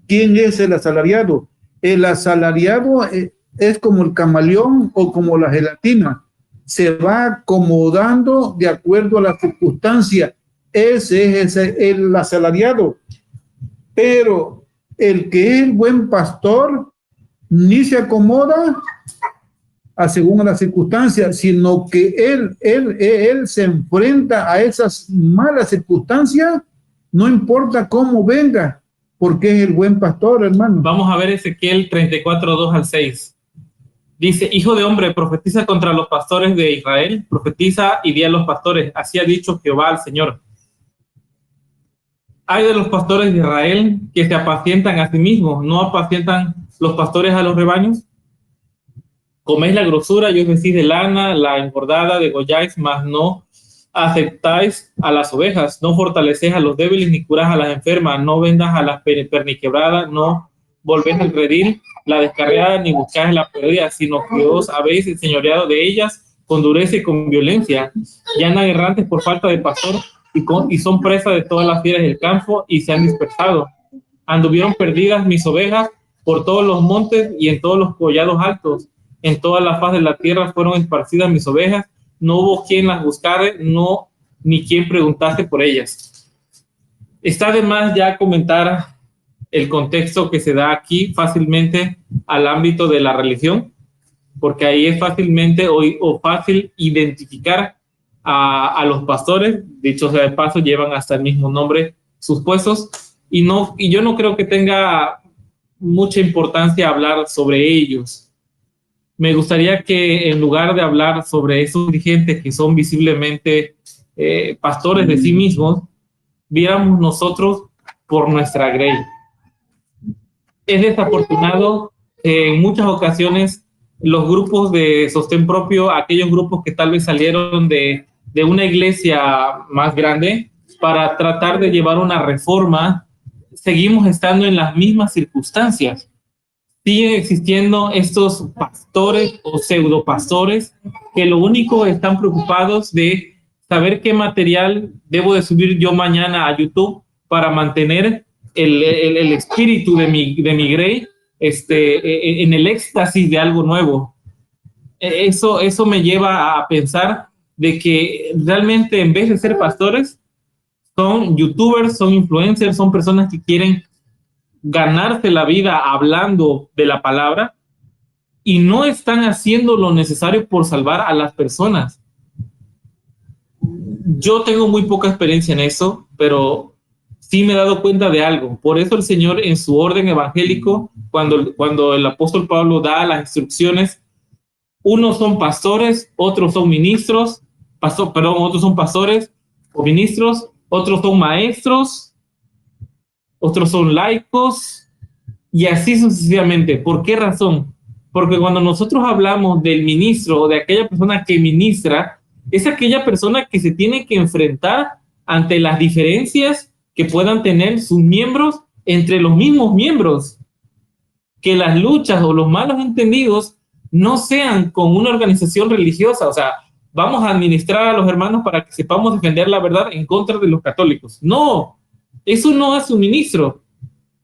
¿Quién es el asalariado? El asalariado es como el camaleón o como la gelatina. Se va acomodando de acuerdo a la circunstancia. Ese es el asalariado. Pero el que es el buen pastor ni se acomoda según las circunstancias, sino que él se enfrenta a esas malas circunstancias, no importa cómo venga, porque es el buen pastor, hermano. Vamos a ver Ezequiel 34, 2 al 6. Dice: hijo de hombre, profetiza contra los pastores de Israel, profetiza y di a los pastores, así ha dicho Jehová al Señor. Hay de los pastores de Israel que se apacientan a sí mismos, ¿no apacientan los pastores a los rebaños? Coméis la grosura y os vestís de lana, la engordada degolláis, mas no aceptáis a las ovejas, no fortalecéis a los débiles, ni curás a las enfermas, no vendas a las perniquebradas, no volvéis al redil la descarriada, ni buscáis la perdida, sino que os habéis enseñoreado de ellas con dureza y con violencia. Ya andan errantes por falta de pastor y son presa de todas las fieras del campo y se han dispersado. Anduvieron perdidas mis ovejas por todos los montes y en todos los collados altos. En toda la faz de la tierra fueron esparcidas mis ovejas, no hubo quien las buscare, no, ni quien preguntase por ellas. Está de más ya comentar el contexto que se da aquí fácilmente al ámbito de la religión, porque ahí es fácilmente o fácil identificar a los pastores, dicho sea de paso, llevan hasta el mismo nombre sus puestos, y yo no creo que tenga mucha importancia hablar sobre ellos. Me gustaría que en lugar de hablar sobre esos dirigentes que son visiblemente pastores de sí mismos, viéramos nosotros por nuestra grey. Es desafortunado en muchas ocasiones los grupos de sostén propio, aquellos grupos que tal vez salieron de una iglesia más grande para tratar de llevar una reforma, seguimos estando en las mismas circunstancias. Siguen existiendo estos pastores o pseudopastores que lo único están preocupados de saber qué material debo de subir yo mañana a YouTube para mantener el espíritu de mi grey en el éxtasis de algo nuevo. Eso me lleva a pensar de que realmente en vez de ser pastores, son youtubers, son influencers, son personas que quieren ganarse la vida hablando de la palabra y no están haciendo lo necesario por salvar a las personas. Yo tengo muy poca experiencia en eso, pero sí me he dado cuenta de algo. Por eso el Señor en su orden evangélico, cuando el apóstol Pablo da las instrucciones, unos son pastores, otros son ministros, otros son pastores o ministros, otros son maestros, otros son laicos, y así sucesivamente. ¿Por qué razón? Porque cuando nosotros hablamos del ministro o de aquella persona que ministra, es aquella persona que se tiene que enfrentar ante las diferencias que puedan tener sus miembros entre los mismos miembros. Que las luchas o los malos entendidos no sean con una organización religiosa, o sea, vamos a administrar a los hermanos para que sepamos defender la verdad en contra de los católicos. No, eso no hace un ministro.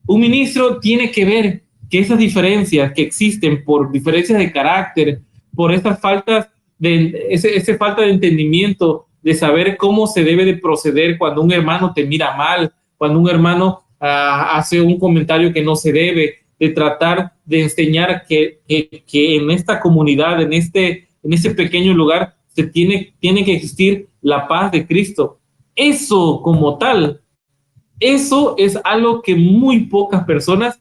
Un ministro tiene que ver que esas diferencias que existen por diferencias de carácter, por esas faltas esa falta de entendimiento, de saber cómo se debe de proceder cuando un hermano te mira mal, cuando un hermano hace un comentario que no se debe, de tratar de enseñar que en esta comunidad, en este pequeño lugar, tiene que existir la paz de Cristo. Eso como tal, eso es algo que muy pocas personas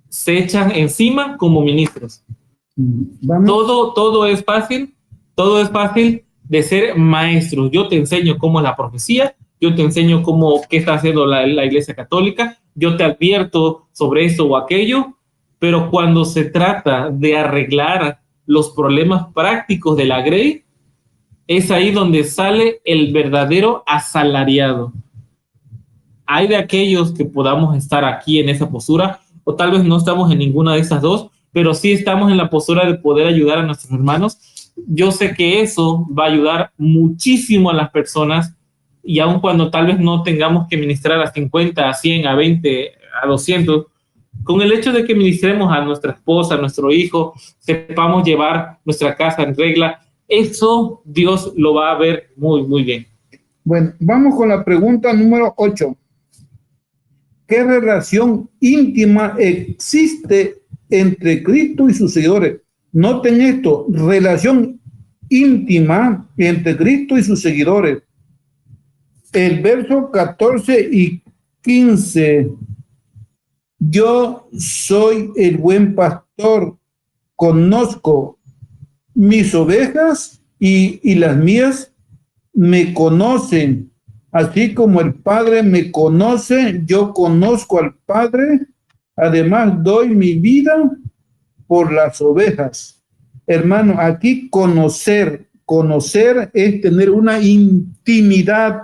se echan encima como ministros. Todo es fácil de ser maestro. Yo te enseño cómo es la profecía, yo te enseño qué está haciendo la Iglesia Católica, yo te advierto sobre esto o aquello, pero cuando se trata de arreglar los problemas prácticos de la grey, es ahí donde sale el verdadero asalariado. Hay de aquellos que podamos estar aquí en esa postura, o tal vez no estamos en ninguna de esas dos, pero sí estamos en la postura de poder ayudar a nuestros hermanos. Yo sé que eso va a ayudar muchísimo a las personas, y aun cuando tal vez no tengamos que ministrar a 50, a 100, a 20, a 200, con el hecho de que ministremos a nuestra esposa, a nuestro hijo, sepamos llevar nuestra casa en regla, eso Dios lo va a ver muy, muy bien. Bueno, vamos con la pregunta número 8. ¿Qué relación íntima existe entre Cristo y sus seguidores? Noten esto, relación íntima entre Cristo y sus seguidores. El verso 14 y 15. Yo soy el buen pastor, conozco mis ovejas y las mías me conocen, así como el Padre me conoce, yo conozco al Padre, además doy mi vida por las ovejas. Hermano, aquí conocer es tener una intimidad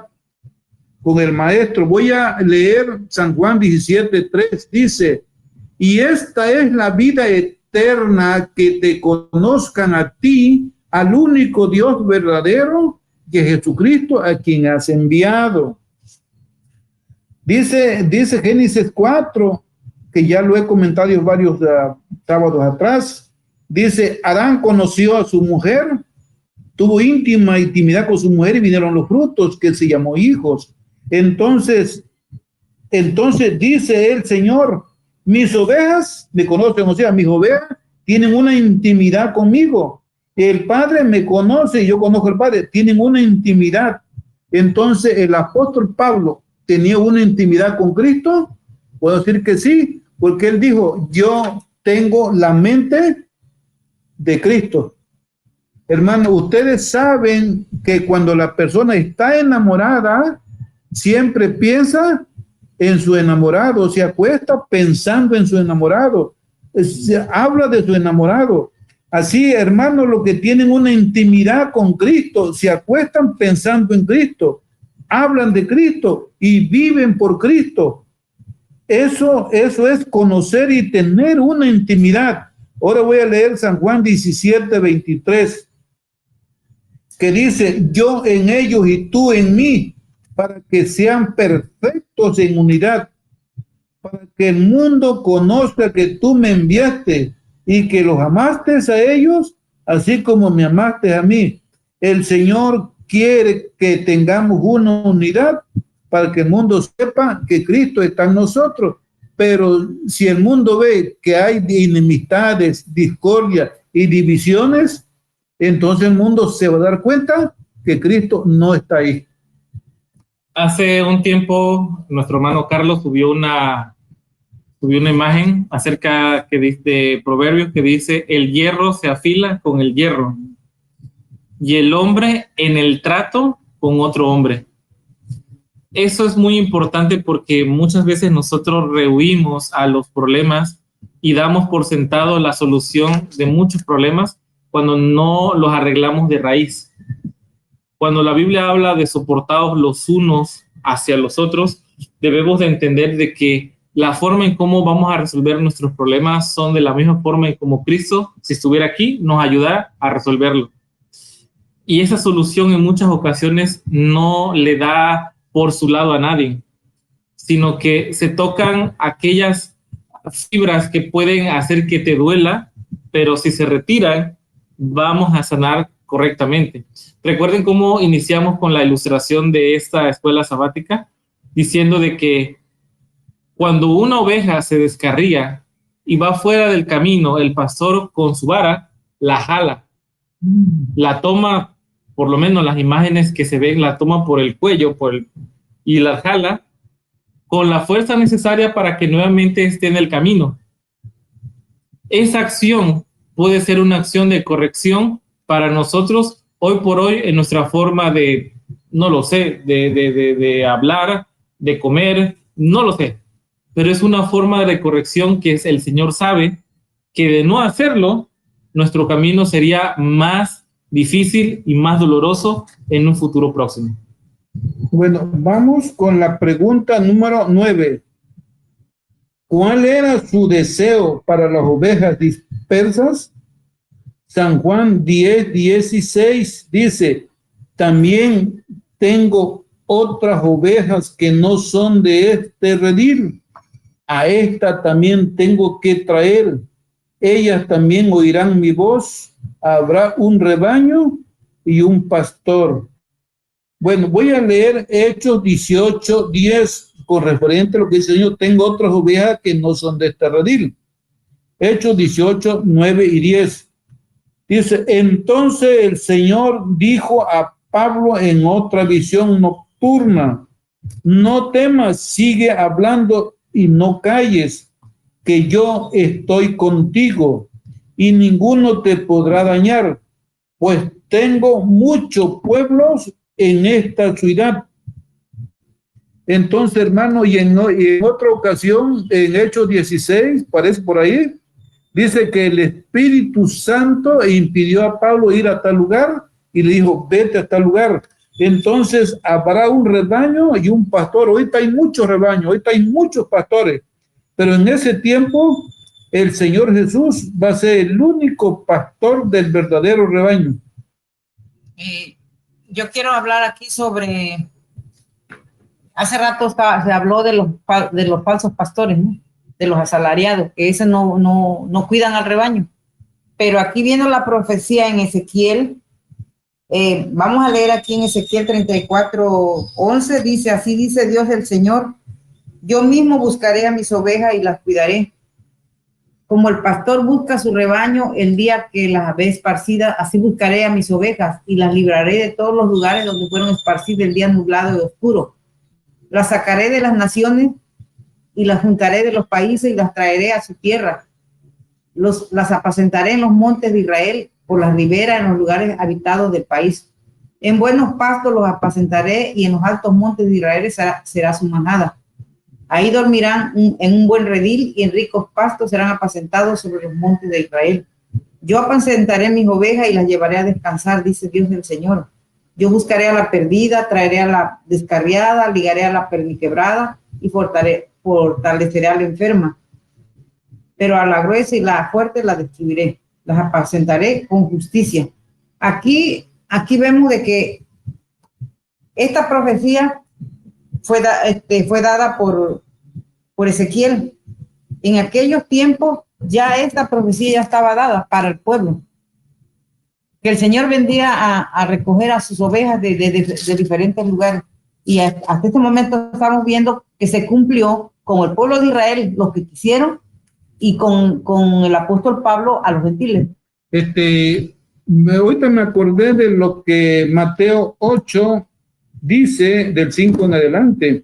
con el Maestro. Voy a leer San Juan 17:3, dice, y esta es la vida eterna, que te conozcan a ti, al único Dios verdadero, que Jesucristo, a quien has enviado. Dice Génesis 4, que ya lo he comentado varios sábados atrás, dice, Adán conoció a su mujer, tuvo íntima intimidad con su mujer y vinieron los frutos que se llamó hijos. Entonces dice el Señor, mis ovejas me conocen, o sea, mis ovejas tienen una intimidad conmigo. El Padre me conoce y yo conozco al Padre. Tienen una intimidad. Entonces, el apóstol Pablo tenía una intimidad con Cristo. Puedo decir que sí, porque él dijo, yo tengo la mente de Cristo. Hermano, ustedes saben que cuando la persona está enamorada, siempre piensa en su enamorado, se acuesta pensando en su enamorado, se habla de su enamorado. Así, hermanos, los que tienen una intimidad con Cristo, se acuestan pensando en Cristo, hablan de Cristo y viven por Cristo. Eso es conocer y tener una intimidad. Ahora voy a leer San Juan 17:23, que dice, yo en ellos y tú en mí, para que sean perfectos en unidad, para que el mundo conozca que tú me enviaste y que los amaste a ellos, así como me amaste a mí. El Señor quiere que tengamos una unidad para que el mundo sepa que Cristo está en nosotros. Pero si el mundo ve que hay enemistades, discordia y divisiones, entonces el mundo se va a dar cuenta que Cristo no está ahí. Hace un tiempo, nuestro hermano Carlos subió una imagen acerca de Proverbios que dice, el hierro se afila con el hierro y el hombre en el trato con otro hombre. Eso es muy importante porque muchas veces nosotros rehuimos a los problemas y damos por sentado la solución de muchos problemas cuando no los arreglamos de raíz. Cuando la Biblia habla de soportados los unos hacia los otros, debemos de entender de que la forma en cómo vamos a resolver nuestros problemas son de la misma forma en como Cristo, si estuviera aquí, nos ayuda a resolverlo. Y esa solución en muchas ocasiones no le da por su lado a nadie, sino que se tocan aquellas fibras que pueden hacer que te duela, pero si se retiran, vamos a sanar correctamente. Recuerden cómo iniciamos con la ilustración de esta escuela sabática, diciendo de que cuando una oveja se descarría y va fuera del camino, el pastor con su vara la jala, la toma, por lo menos las imágenes que se ven, la toma por el cuello y la jala con la fuerza necesaria para que nuevamente esté en el camino. Esa acción puede ser una acción de corrección para nosotros hoy por hoy en nuestra forma de, no lo sé, de hablar, de comer, no lo sé, pero es una forma de corrección que el Señor sabe que de no hacerlo, nuestro camino sería más difícil y más doloroso en un futuro próximo. Bueno, vamos con la pregunta número 9. ¿Cuál era su deseo para las ovejas dispersas? San Juan 10:16 dice, también tengo otras ovejas que no son de este redil. A esta también tengo que traer. Ellas también oirán mi voz. Habrá un rebaño y un pastor. Bueno, voy a leer Hechos 18:10 con referente a lo que dice yo. Tengo otras ovejas que no son de este redil. Hechos 18:9 y 10. Dice, entonces el Señor dijo a Pablo en otra visión nocturna, no temas, sigue hablando y no calles, que yo estoy contigo y ninguno te podrá dañar, pues tengo muchos pueblos en esta ciudad. Entonces, hermano, y en otra ocasión, en Hechos 16, parece por ahí, dice que el Espíritu Santo impidió a Pablo ir a tal lugar y le dijo, vete a tal lugar. Entonces habrá un rebaño y un pastor. Ahorita hay muchos rebaños, ahorita hay muchos pastores, pero en ese tiempo el Señor Jesús va a ser el único pastor del verdadero rebaño. Yo quiero hablar aquí sobre, hace rato se habló de los falsos pastores, ¿no? De los asalariados, que ese no cuidan al rebaño. Pero aquí viene la profecía en Ezequiel. Vamos a leer aquí en Ezequiel 34:11, dice, así dice Dios el Señor, yo mismo buscaré a mis ovejas y las cuidaré. Como el pastor busca su rebaño el día que las ve esparcidas, así buscaré a mis ovejas y las libraré de todos los lugares donde fueron esparcidas el día nublado y oscuro. Las sacaré de las naciones y las juntaré de los países y las traeré a su tierra. Las apacentaré en los montes de Israel, por las riberas, en los lugares habitados del país. En buenos pastos los apacentaré y en los altos montes de Israel será su manada. Ahí dormirán en un buen redil y en ricos pastos serán apacentados sobre los montes de Israel. Yo apacentaré mis ovejas y las llevaré a descansar, dice Dios del Señor. Yo buscaré a la perdida, traeré a la descarriada, ligaré a la perniquebrada y fortaleceré a la enferma. Pero a la gruesa y la fuerte la destruiré. Las apacentaré con justicia. Aquí vemos de que esta profecía fue dada por Ezequiel. En aquellos tiempos ya esta profecía ya estaba dada para el pueblo. Que el Señor vendría a recoger a sus ovejas de diferentes lugares. Y hasta este momento estamos viendo que se cumplió con el pueblo de Israel, los que quisieron, y con el apóstol Pablo a los gentiles. Ahorita me acordé de lo que Mateo 8 dice del 5 en adelante.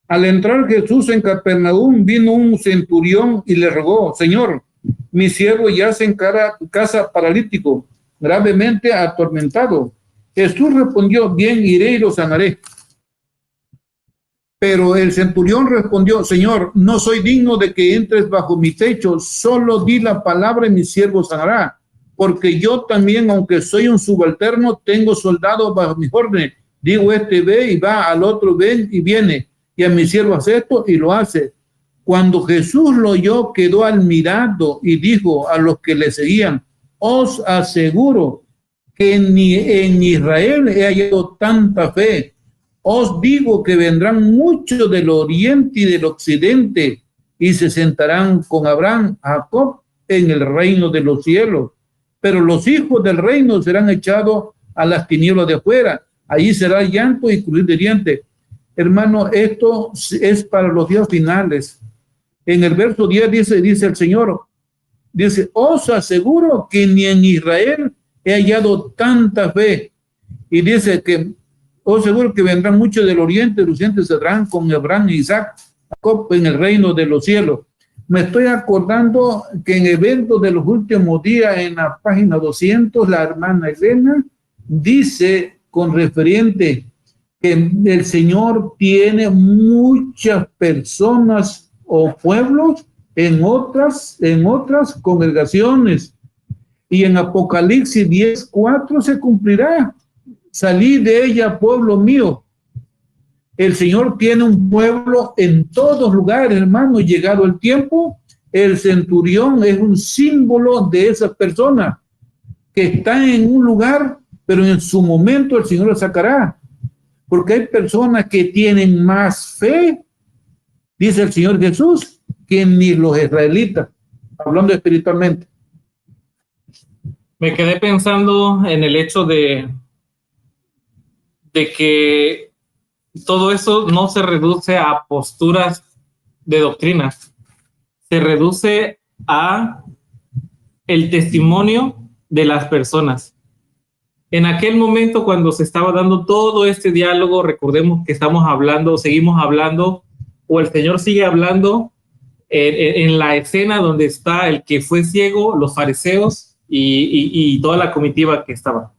Al entrar Jesús en Capernaum, vino un centurión y le rogó: Señor, mi siervo yace en casa paralítico, gravemente atormentado. Jesús respondió: bien, iré y lo sanaré. Pero el centurión respondió: Señor, no soy digno de que entres bajo mi techo, solo di la palabra y mi siervo sanará. Porque yo también, aunque soy un subalterno, tengo soldados bajo mis órdenes. Digo, este ve y va, al otro ven y viene, y a mi siervo hace esto y lo hace. Cuando Jesús lo oyó, quedó admirado y dijo a los que le seguían: os aseguro que ni en Israel he hallado tanta fe. Os digo que vendrán muchos del oriente y del occidente y se sentarán con Abraham, Jacob, en el reino de los cielos. Pero los hijos del reino serán echados a las tinieblas de afuera. Allí será llanto y crujir de dientes. Hermano, esto es para los días finales. En el verso 10 dice el Señor, dice: os aseguro que ni en Israel he hallado tanta fe. Y dice que os aseguro que vendrán muchos del oriente, los occidentes saldrán con Abraham, Isaac, Jacob en el reino de los cielos. Me estoy acordando que en eventos de los últimos días, en la página 200, la hermana Elena dice con referente que el Señor tiene muchas personas o pueblos en otras congregaciones. Y en Apocalipsis 10:4 se cumplirá: salí de ella, pueblo mío. El Señor tiene un pueblo en todos lugares, hermano. Llegado el tiempo, el centurión es un símbolo de esas personas que están en un lugar, pero en su momento el Señor lo sacará. Porque hay personas que tienen más fe, dice el Señor Jesús, que ni los israelitas, hablando espiritualmente. Me quedé pensando en el hecho de que todo eso no se reduce a posturas de doctrinas, se reduce a el testimonio de las personas. En aquel momento, cuando se estaba dando todo este diálogo, recordemos que seguimos hablando, o el Señor sigue hablando en la escena donde está el que fue ciego, los fariseos y toda la comitiva que estaba.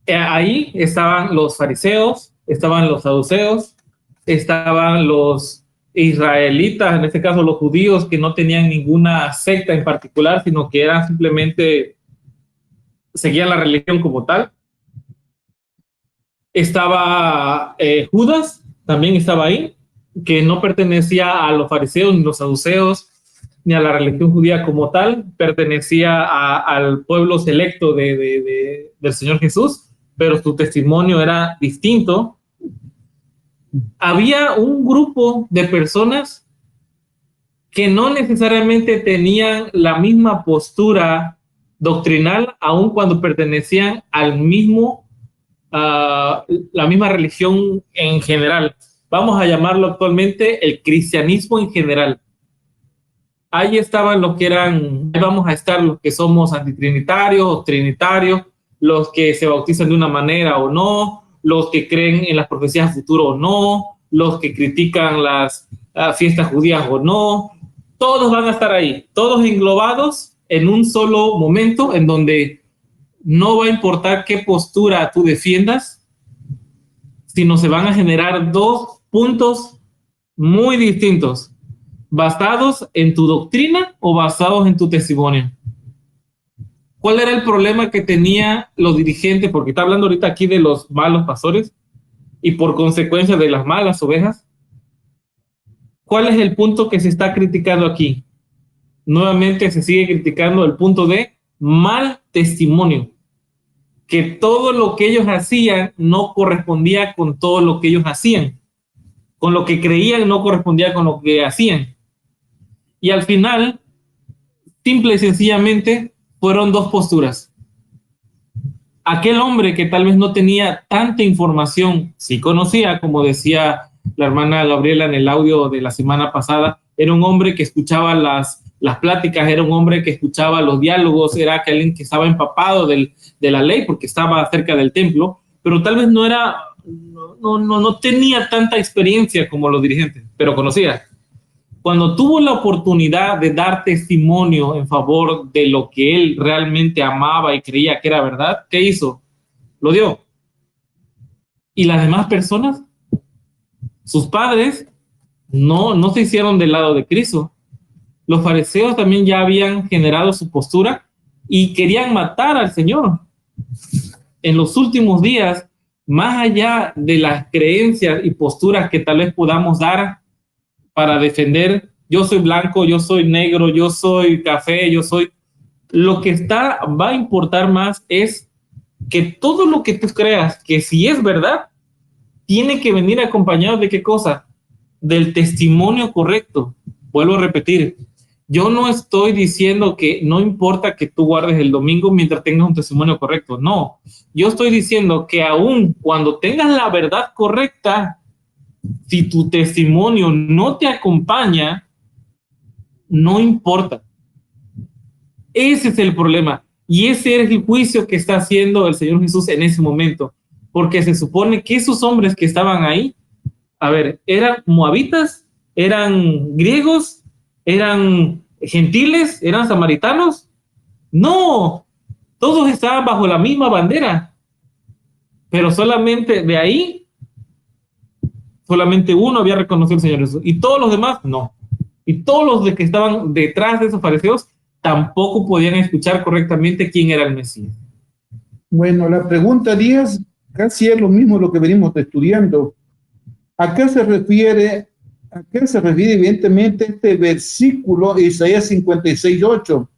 Ahí estaban los fariseos, estaban los saduceos, estaban los israelitas, en este caso los judíos, que no tenían ninguna secta en particular, sino que eran simplemente, seguían la religión como tal. Estaba Judas, también estaba ahí, que no pertenecía a los fariseos ni los saduceos, ni a la religión judía como tal, pertenecía al pueblo selecto del Señor Jesús, pero su testimonio era distinto. Había un grupo de personas que no necesariamente tenían la misma postura doctrinal, aun cuando pertenecían al mismo, la misma religión en general. Vamos a llamarlo actualmente el cristianismo en general. ahí estaban los que eran, ahí vamos a estar los que somos antitrinitarios o trinitarios, los que se bautizan de una manera o no, los que creen en las profecías futuras o no, los que critican las fiestas judías o no. Todos van a estar ahí, todos englobados en un solo momento en donde no va a importar qué postura tú defiendas, sino se van a generar dos puntos muy distintos, basados en tu doctrina o basados en tu testimonio. ¿Cuál era el problema que tenían los dirigentes? Porque está hablando ahorita aquí de los malos pastores y por consecuencia de las malas ovejas. ¿Cuál es el punto que se está criticando aquí? Nuevamente se sigue criticando el punto de mal testimonio, que todo lo que ellos hacían no correspondía con todo lo que ellos hacían, con lo que creían no correspondía con lo que hacían. Y al final, simple y sencillamente, fueron dos posturas. Aquel hombre que tal vez no tenía tanta información, sí conocía, como decía la hermana Gabriela en el audio de la semana pasada, era un hombre que escuchaba las pláticas, era un hombre que escuchaba los diálogos, era alguien que estaba empapado de la ley porque estaba cerca del templo, pero tal vez no tenía tanta experiencia como los dirigentes, pero conocía. Cuando tuvo la oportunidad de dar testimonio en favor de lo que él realmente amaba y creía que era verdad, ¿qué hizo? Lo dio. ¿Y las demás personas? Sus padres no se hicieron del lado de Cristo. Los fariseos también ya habían generado su postura y querían matar al Señor. En los últimos días, más allá de las creencias y posturas que tal vez podamos dar para defender, yo soy blanco, yo soy negro, yo soy café, yo soy... Lo que va a importar más es que todo lo que tú creas, que si es verdad, tiene que venir acompañado de ¿qué cosa? Del testimonio correcto. Vuelvo a repetir, yo no estoy diciendo que no importa que tú guardes el domingo mientras tengas un testimonio correcto, no. Yo estoy diciendo que aún cuando tengas la verdad correcta, si tu testimonio no te acompaña, no importa. Ese es el problema. Y ese es el juicio que está haciendo el Señor Jesús en ese momento. Porque se supone que esos hombres que estaban ahí, a ver, ¿eran moabitas? ¿Eran griegos? ¿Eran gentiles? ¿Eran samaritanos? No, todos estaban bajo la misma bandera. Pero solamente de ahí, solamente uno había reconocido al Señor Jesús y todos los demás no. Y todos los que estaban detrás de esos fariseos tampoco podían escuchar correctamente quién era el Mesías. Bueno, la pregunta 10 casi es lo mismo lo que venimos estudiando. ¿A qué se refiere evidentemente este versículo, Isaías 56:8?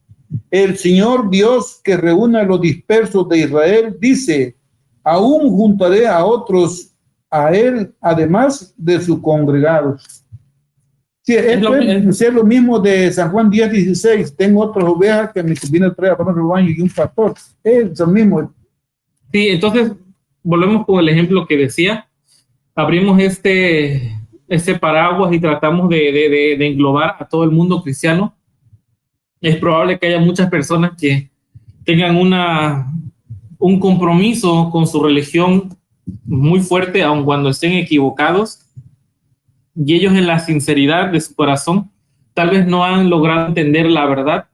El Señor Dios que reúne a los dispersos de Israel dice, aún juntaré a otros a él, además de sus congregados. Sí, es lo mismo de San Juan 10:16. Tengo otras ovejas que me conviene traer para un rebaño y un pastor. Es lo mismo. Sí, entonces volvemos con el ejemplo que decía. Abrimos este paraguas y tratamos de englobar a todo el mundo cristiano. Es probable que haya muchas personas que tengan un compromiso con su religión muy fuerte, aun cuando estén equivocados, y ellos en la sinceridad de su corazón tal vez no han logrado entender la verdad,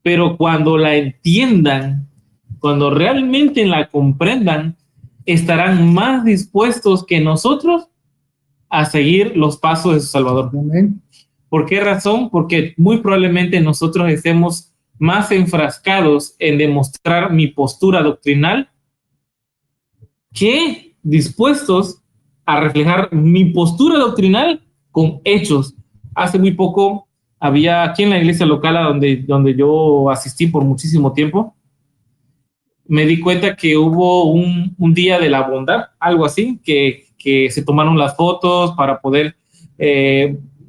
pero cuando la entiendan, cuando realmente la comprendan, estarán más dispuestos que nosotros a seguir los pasos de su Salvador. Amén. ¿Por qué razón? Porque muy probablemente nosotros estemos más enfrascados en demostrar mi postura doctrinal que dispuestos a reflejar mi postura doctrinal con hechos. Hace muy poco había aquí en la iglesia local a donde yo asistí por muchísimo tiempo, me di cuenta que hubo un día de la bondad, algo así, que se tomaron las fotos para poder,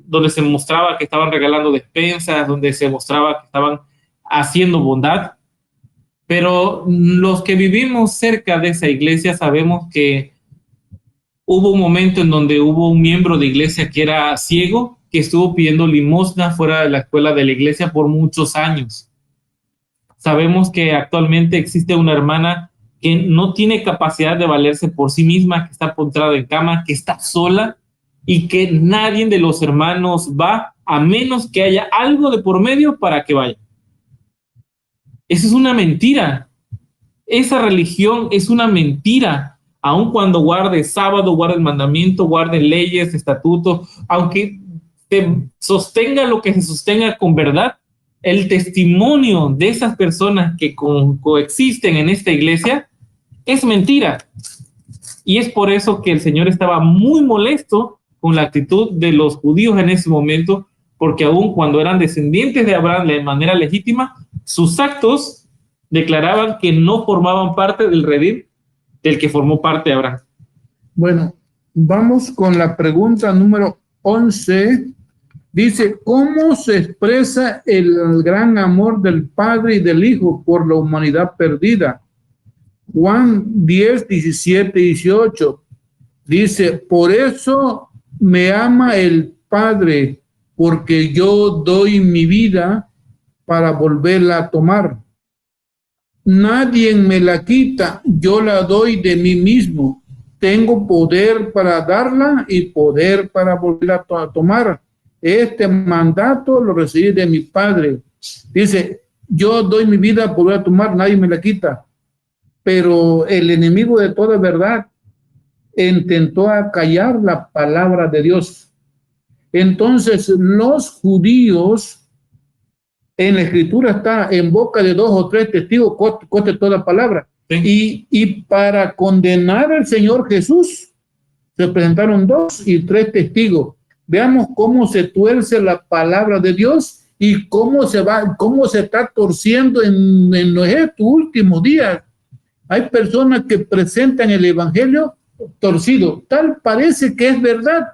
donde se mostraba que estaban regalando despensas, donde se mostraba que estaban haciendo bondad. Pero los que vivimos cerca de esa iglesia sabemos que hubo un momento en donde hubo un miembro de iglesia que era ciego que estuvo pidiendo limosna fuera de la escuela de la iglesia por muchos años. Sabemos que actualmente existe una hermana que no tiene capacidad de valerse por sí misma, que está postrada en cama, que está sola y que nadie de los hermanos va a menos que haya algo de por medio para que vaya. Eso es una mentira. Esa religión es una mentira. Aun cuando guarde sábado, guarde el mandamiento, guarde leyes, estatutos, aunque se sostenga lo que se sostenga con verdad, el testimonio de esas personas que coexisten en esta iglesia es mentira. Y es por eso que el Señor estaba muy molesto con la actitud de los judíos en ese momento, porque aun cuando eran descendientes de Abraham de manera legítima, sus actos declaraban que no formaban parte del redil del que formó parte de Abraham. Bueno, vamos con la pregunta número 11. Dice, ¿cómo se expresa el gran amor del Padre y del Hijo por la humanidad perdida? Juan 10, 17, 18. Dice, por eso me ama el Padre, porque yo doy mi vida para volverla a tomar. Nadie me la quita, yo la doy de mí mismo. Tengo poder para darla y poder para volverla a tomar. Este mandato lo recibí de mi Padre. Dice, yo doy mi vida por volver a tomar, nadie me la quita. Pero el enemigo de toda verdad intentó acallar la palabra de Dios. Entonces los judíos, en la escritura está en boca de 2 o 3 testigos, coste toda palabra. Sí. Y para condenar al Señor Jesús, se presentaron 2 y 3 testigos. Veamos cómo se tuerce la palabra de Dios y cómo se está torciendo en estos últimos días. Hay personas que presentan el evangelio torcido. Tal parece que es verdad,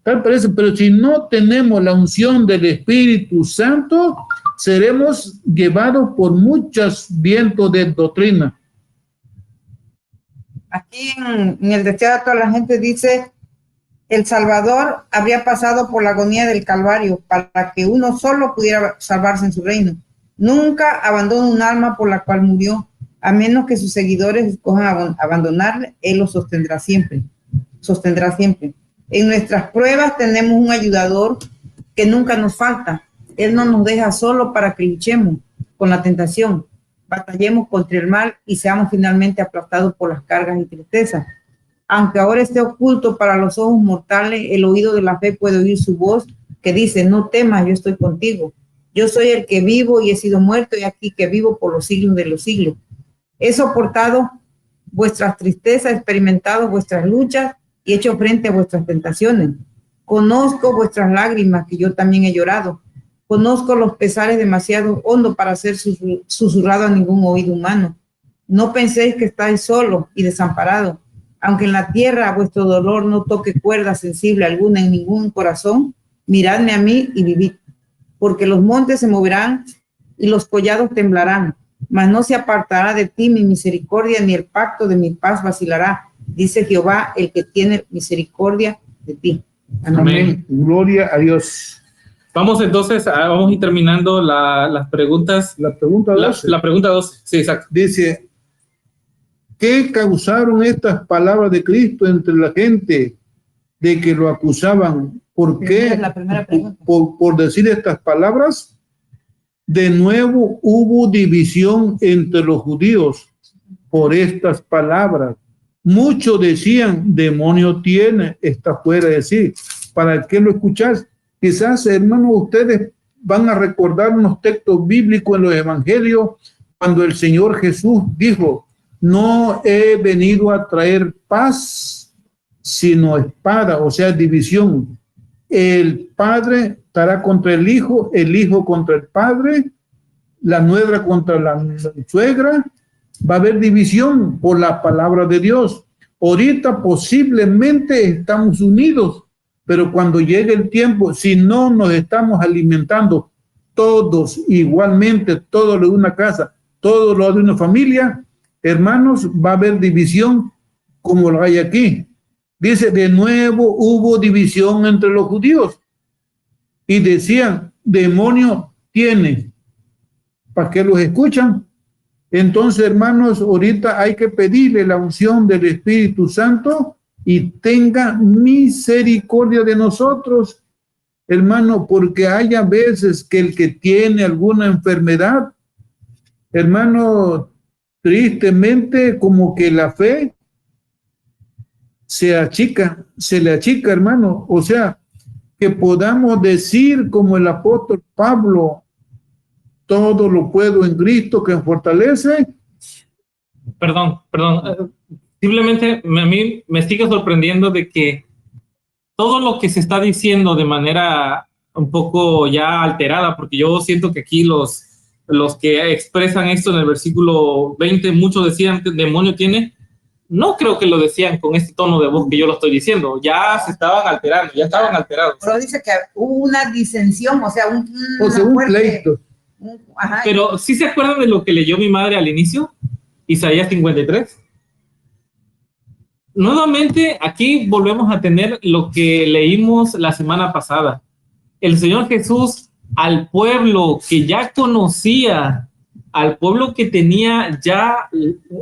tal parece, pero si no tenemos la unción del Espíritu Santo, seremos llevados por muchos vientos de doctrina. Aquí en el deseo de toda la gente dice, el Salvador habría pasado por la agonía del Calvario para que uno solo pudiera salvarse en su reino. Nunca abandona un alma por la cual murió, a menos que sus seguidores escojan abandonarle, Él lo sostendrá siempre. En nuestras pruebas tenemos un ayudador que nunca nos falta. Él no nos deja solo para que luchemos con la tentación, batallemos contra el mal y seamos finalmente aplastados por las cargas y tristezas. Aunque ahora esté oculto para los ojos mortales, el oído de la fe puede oír su voz que dice, no temas, yo estoy contigo. Yo soy el que vivo y he sido muerto y aquí que vivo por los siglos de los siglos. He soportado vuestras tristezas, experimentado vuestras luchas y hecho frente a vuestras tentaciones. Conozco vuestras lágrimas, que yo también he llorado. Conozco los pesares demasiado hondos para ser susurrado a ningún oído humano. No penséis que estáis solos y desamparados. Aunque en la tierra vuestro dolor no toque cuerda sensible alguna en ningún corazón, miradme a mí y vivid. Porque los montes se moverán y los collados temblarán, mas no se apartará de ti mi misericordia, ni el pacto de mi paz vacilará, dice Jehová, el que tiene misericordia de ti. Amén. Amén. Gloria a Dios. Vamos entonces, vamos a ir terminando las preguntas. La pregunta 12. La pregunta 12, sí, exacto. Dice, ¿qué causaron estas palabras de Cristo entre la gente de que lo acusaban? ¿Por qué? La primera pregunta. Por decir estas palabras, de nuevo hubo división entre los judíos por estas palabras. Muchos decían, demonio tiene, está fuera de sí. ¿Para qué lo escuchás? Quizás, hermanos, ustedes van a recordar unos textos bíblicos en los evangelios cuando el Señor Jesús dijo, no he venido a traer paz, sino espada, o sea, división. El padre estará contra el hijo contra el padre, la nuera contra la suegra. Va a haber división por la palabra de Dios. Ahorita posiblemente estamos unidos, pero cuando llegue el tiempo, si no nos estamos alimentando todos igualmente, todos lo de una casa, todos lo de una familia, hermanos, va a haber división como lo hay aquí. Dice, de nuevo hubo división entre los judíos. y decían, demonio tiene. ¿Para qué los escuchan? Entonces, hermanos, ahorita hay que pedirle la unción del Espíritu Santo y tenga misericordia de nosotros, hermano, porque hay a veces que el que tiene alguna enfermedad, hermano, tristemente como que la fe se le achica, hermano. O sea, que podamos decir como el apóstol Pablo, todo lo puedo en Cristo que me fortalece. Perdón. Simplemente a mí me sigue sorprendiendo de que todo lo que se está diciendo de manera un poco ya alterada, porque yo siento que aquí los que expresan esto en el versículo 20, muchos decían que el demonio tiene, no creo que lo decían con este tono de voz que yo lo estoy diciendo, ya se estaban alterando, ya estaban alterados. Pero dice que hubo una disensión, o sea, un pleito. Ajá. Pero ¿sí se acuerdan de lo que leyó mi madre al inicio? Isaías 53. Nuevamente, aquí volvemos a tener lo que leímos la semana pasada. El Señor Jesús al pueblo que ya conocía, al pueblo que tenía ya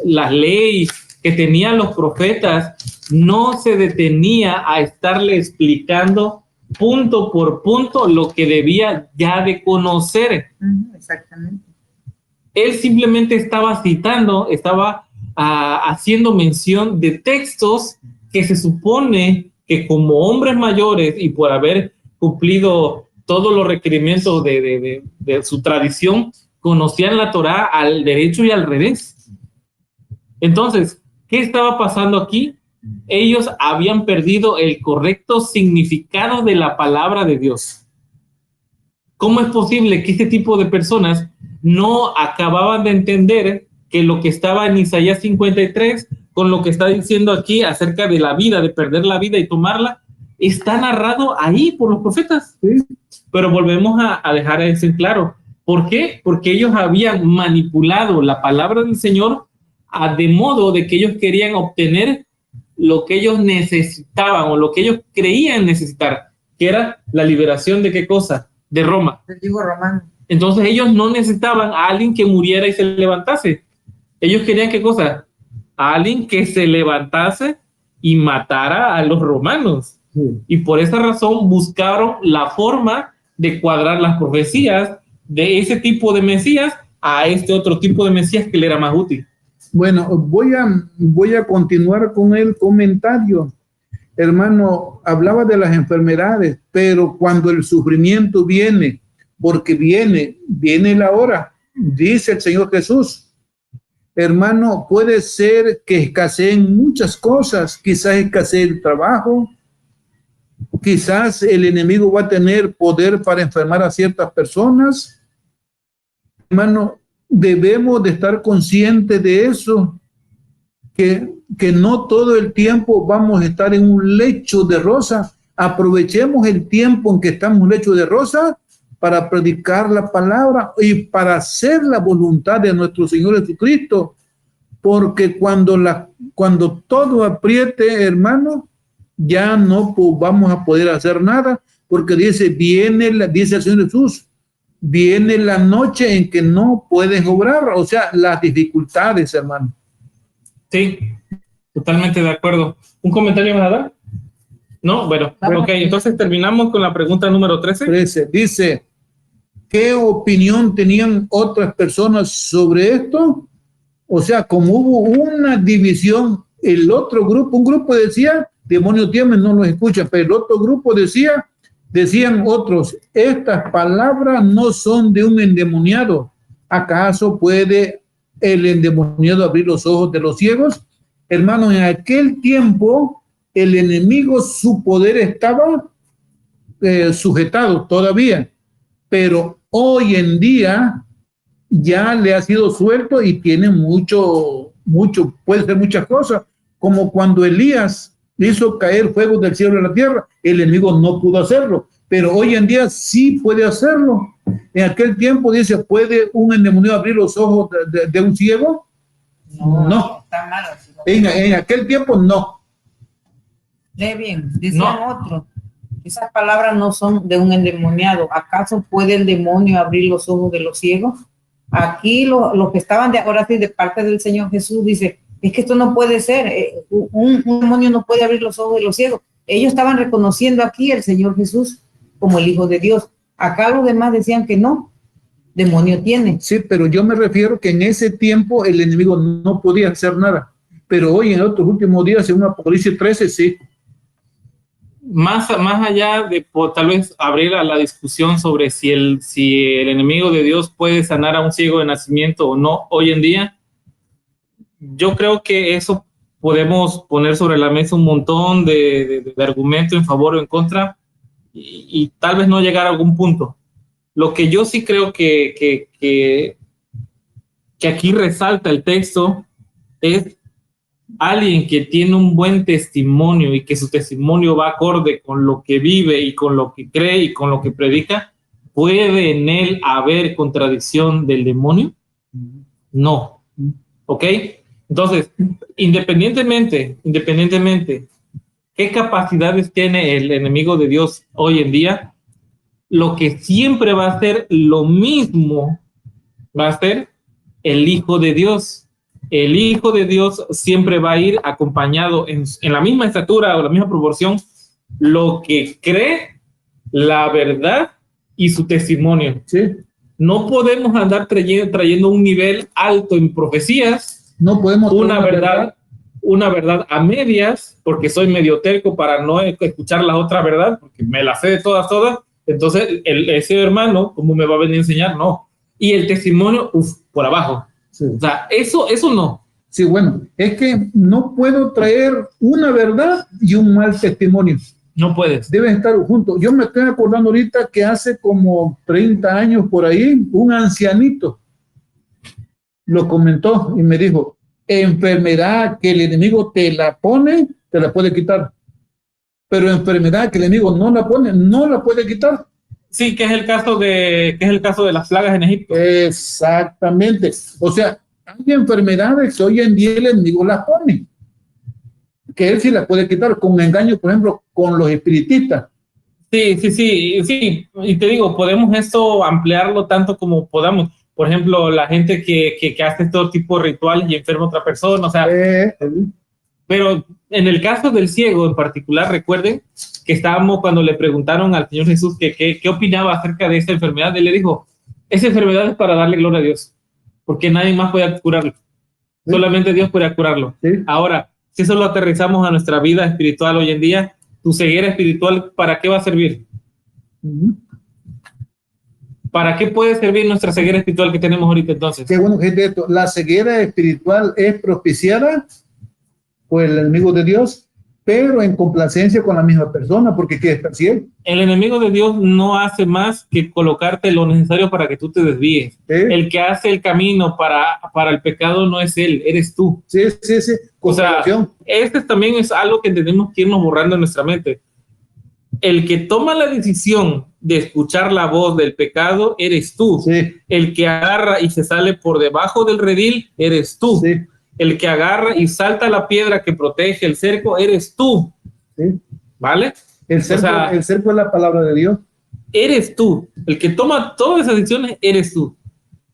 las leyes, que tenía los profetas, no se detenía a estarle explicando punto por punto lo que debía ya de conocer. Exactamente. Él simplemente estaba citando, estaba haciendo mención de textos que se supone que como hombres mayores y por haber cumplido todos los requerimientos de su tradición, conocían la Torá al derecho y al revés. Entonces, ¿qué estaba pasando aquí? Ellos habían perdido el correcto significado de la palabra de Dios. ¿Cómo es posible que este tipo de personas no acababan de entender que lo que estaba en Isaías 53 con lo que está diciendo aquí acerca de la vida, de perder la vida y tomarla, está narrado ahí por los profetas? Sí. Pero volvemos a dejar eso en claro. ¿Por qué? Porque ellos habían manipulado la palabra del Señor de modo de que ellos querían obtener lo que ellos necesitaban o lo que ellos creían necesitar, que era la liberación de ¿qué cosa? De Roma. El yugo romano. Entonces ellos no necesitaban a alguien que muriera y se levantase. Ellos querían ¿qué cosa? A alguien que se levantase y matara a los romanos. Sí. Y por esa razón buscaron la forma de cuadrar las profecías de ese tipo de Mesías a este otro tipo de Mesías que le era más útil. Bueno, voy a continuar con el comentario. Hermano, hablaba de las enfermedades, pero cuando el sufrimiento viene, porque viene la hora, dice el Señor Jesús. Hermano, puede ser que escaseen muchas cosas, quizás escasee el trabajo, quizás el enemigo va a tener poder para enfermar a ciertas personas. Hermano, debemos de estar conscientes de eso, que no todo el tiempo vamos a estar en un lecho de rosa. Aprovechemos el tiempo en que estamos en un lecho de rosa para predicar la palabra y para hacer la voluntad de nuestro Señor Jesucristo, porque cuando todo apriete, hermano, ya no vamos a poder hacer nada, porque dice el Señor Jesús, viene la noche en que no puedes obrar, o sea, las dificultades, hermano. Sí, totalmente de acuerdo. ¿Un comentario vas a dar? No, bueno, ok, entonces terminamos con la pregunta número 13. Dice, ¿qué opinión tenían otras personas sobre esto? O sea, como hubo una división, el otro grupo, un grupo decía, demonio tiene, no los escucha, pero el otro grupo decían otros, estas palabras no son de un endemoniado. ¿Acaso puede el endemoniado abrir los ojos de los ciegos? Hermano, en aquel tiempo el enemigo, su poder estaba sujetado todavía, pero hoy en día ya le ha sido suelto y tiene mucho, puede ser muchas cosas, como cuando Elías hizo caer fuego del cielo a la tierra, el enemigo no pudo hacerlo, pero hoy en día sí puede hacerlo. En aquel tiempo dice, ¿puede un endemoniado abrir los ojos de un ciego? No. Está malo. En aquel tiempo no. Lee bien, decían otros Esas palabras no son de un endemoniado. ¿Acaso puede el demonio abrir los ojos de los ciegos? Aquí los que estaban ahora sí de parte del Señor Jesús dice, es que esto no puede ser, un demonio no puede abrir los ojos de los ciegos. Ellos estaban reconociendo aquí al Señor Jesús como el Hijo de Dios. Acá los demás decían que no, demonio tiene. Sí, pero yo me refiero que en ese tiempo el enemigo no podía hacer nada. Pero hoy en otros últimos días, según Apocalipsis 13, sí. Más allá de tal vez abrir a la discusión sobre si el enemigo de Dios puede sanar a un ciego de nacimiento o no hoy en día, yo creo que eso podemos poner sobre la mesa un montón de argumentos en favor o en contra y tal vez no llegar a algún punto. Lo que yo sí creo que aquí resalta el texto es alguien que tiene un buen testimonio y que su testimonio va acorde con lo que vive y con lo que cree y con lo que predica, ¿puede en él haber contradicción del demonio? No. ¿Ok? Entonces, independientemente, ¿qué capacidades tiene el enemigo de Dios hoy en día? Lo que siempre va a ser lo mismo va a ser el Hijo de Dios. El Hijo de Dios siempre va a ir acompañado en la misma estatura o la misma proporción, lo que cree, la verdad y su testimonio. Sí. No podemos andar trayendo un nivel alto en profecías, no podemos una verdad a medias, porque soy medio terco para no escuchar la otra verdad, porque me la sé de todas. Entonces, ese hermano, ¿cómo me va a venir a enseñar? No. Y el testimonio, por abajo. Sí. O sea, eso no. Sí, bueno, es que no puedo traer una verdad y un mal testimonio. No puedes. Deben estar juntos. Yo me estoy acordando ahorita que hace como 30 años por ahí, un ancianito lo comentó y me dijo, enfermedad que el enemigo te la pone, te la puede quitar. Pero enfermedad que el enemigo no la pone, no la puede quitar. Sí, que es el caso de las plagas en Egipto. Exactamente. O sea, hay enfermedades que hoy en día el enemigo las pone, que él sí las puede quitar con engaño, por ejemplo, con los espiritistas. Sí. Y te digo, podemos esto ampliarlo tanto como podamos. Por ejemplo, la gente que hace todo tipo de rituales y enferma a otra persona, o sea. Pero en el caso del ciego en particular, recuerden que estábamos cuando le preguntaron al Señor Jesús qué opinaba acerca de esta enfermedad. Él le dijo, esa enfermedad es para darle gloria a Dios, porque nadie más puede curarlo. ¿Sí? Solamente Dios puede curarlo. ¿Sí? Ahora, si eso lo aterrizamos a nuestra vida espiritual hoy en día, tu ceguera espiritual, ¿para qué va a servir? ¿Para qué puede servir nuestra ceguera espiritual que tenemos ahorita entonces? Qué bueno que es esto. La ceguera espiritual es propiciada por el enemigo de Dios, pero en complacencia con la misma persona, porque ¿qué está ciego? El enemigo de Dios no hace más que colocarte lo necesario para que tú te desvíes. ¿Sí? El que hace el camino para el pecado no es él, eres tú. Sí. O sea, este también es algo que tenemos que irnos borrando en nuestra mente. El que toma la decisión de escuchar la voz del pecado eres tú. Sí. El que agarra y se sale por debajo del redil eres tú. Sí. El que agarra y salta la piedra que protege el cerco eres tú. Sí. ¿Vale? El cerco es la palabra de Dios. Eres tú. El que toma todas esas decisiones eres tú.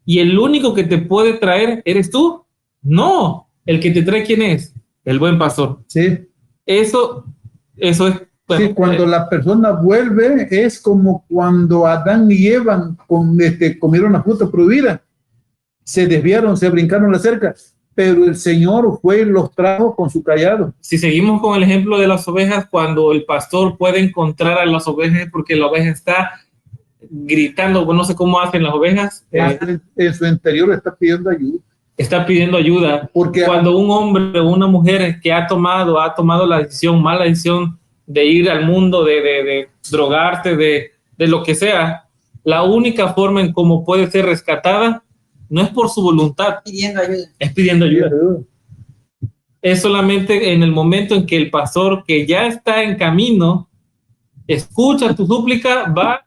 ¿Y el único que te puede traer eres tú? No. El que te trae, ¿quién es? El buen pastor. Sí. Eso es. Bueno, sí, cuando la persona vuelve es como cuando Adán y Eva comieron la fruta prohibida. Se desviaron, se brincaron la cerca. Pero el Señor fue y los trajo con su cayado. Si seguimos con el ejemplo de las ovejas, cuando el pastor puede encontrar a las ovejas porque la oveja está gritando, no sé cómo hacen las ovejas. En su interior está pidiendo ayuda. Está pidiendo ayuda. Porque cuando un hombre o una mujer que ha tomado la decisión, mala decisión de ir al mundo, de drogarse, de lo que sea, la única forma en cómo puede ser rescatada no es por su voluntad, es pidiendo ayuda. Es solamente en el momento en que el pastor que ya está en camino escucha tu súplica, va.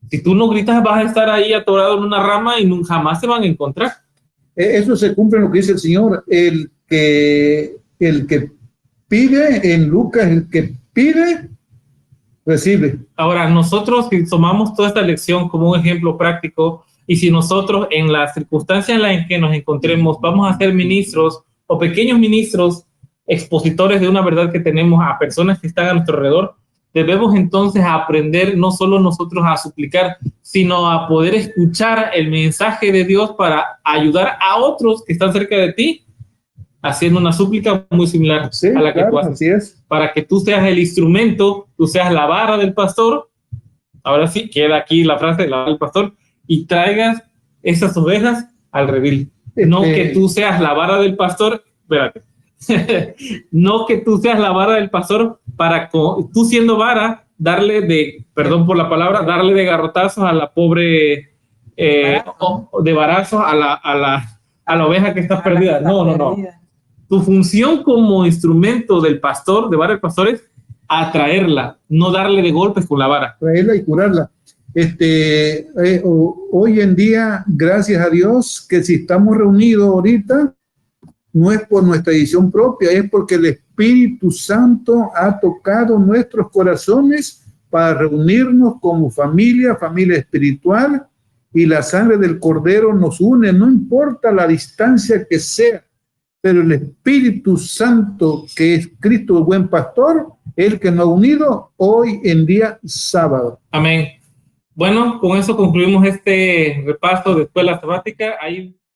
Si tú no gritas, vas a estar ahí atorado en una rama y jamás se van a encontrar. Eso se cumple en lo que dice el Señor. El que pide en Lucas, el que pide Recibe. Ahora, nosotros si tomamos toda esta lección como un ejemplo práctico, y si nosotros en la circunstancia en la que nos encontremos vamos a ser ministros o pequeños ministros, expositores de una verdad que tenemos a personas que están a nuestro alrededor, debemos entonces aprender no solo nosotros a suplicar, sino a poder escuchar el mensaje de Dios para ayudar a otros que están cerca de ti, haciendo una súplica muy similar Sí, a la que claro, tú haces. así es. Para que tú seas el instrumento, tú seas la vara del pastor. Ahora sí, queda aquí la frase de la vara del pastor, y traigas esas ovejas al redil. No que tú seas la vara del pastor, espérate. No que tú seas la vara del pastor para tú siendo vara, darle de, perdón por la palabra, darle de garrotazos a la pobre, de barazos a la oveja que está perdida. No. Tu función como instrumento del pastor, de vara del pastor, es atraerla, no darle de golpes con la vara. Traerla y curarla. Hoy en día, gracias a Dios, que si estamos reunidos ahorita, no es por nuestra decisión propia, es porque el Espíritu Santo ha tocado nuestros corazones para reunirnos como familia, familia espiritual, y la sangre del Cordero nos une, no importa la distancia que sea, pero el Espíritu Santo, que es Cristo el buen pastor, el que nos ha unido hoy en día sábado. Amén. Bueno, con eso concluimos este repaso de escuela sabática. Ahí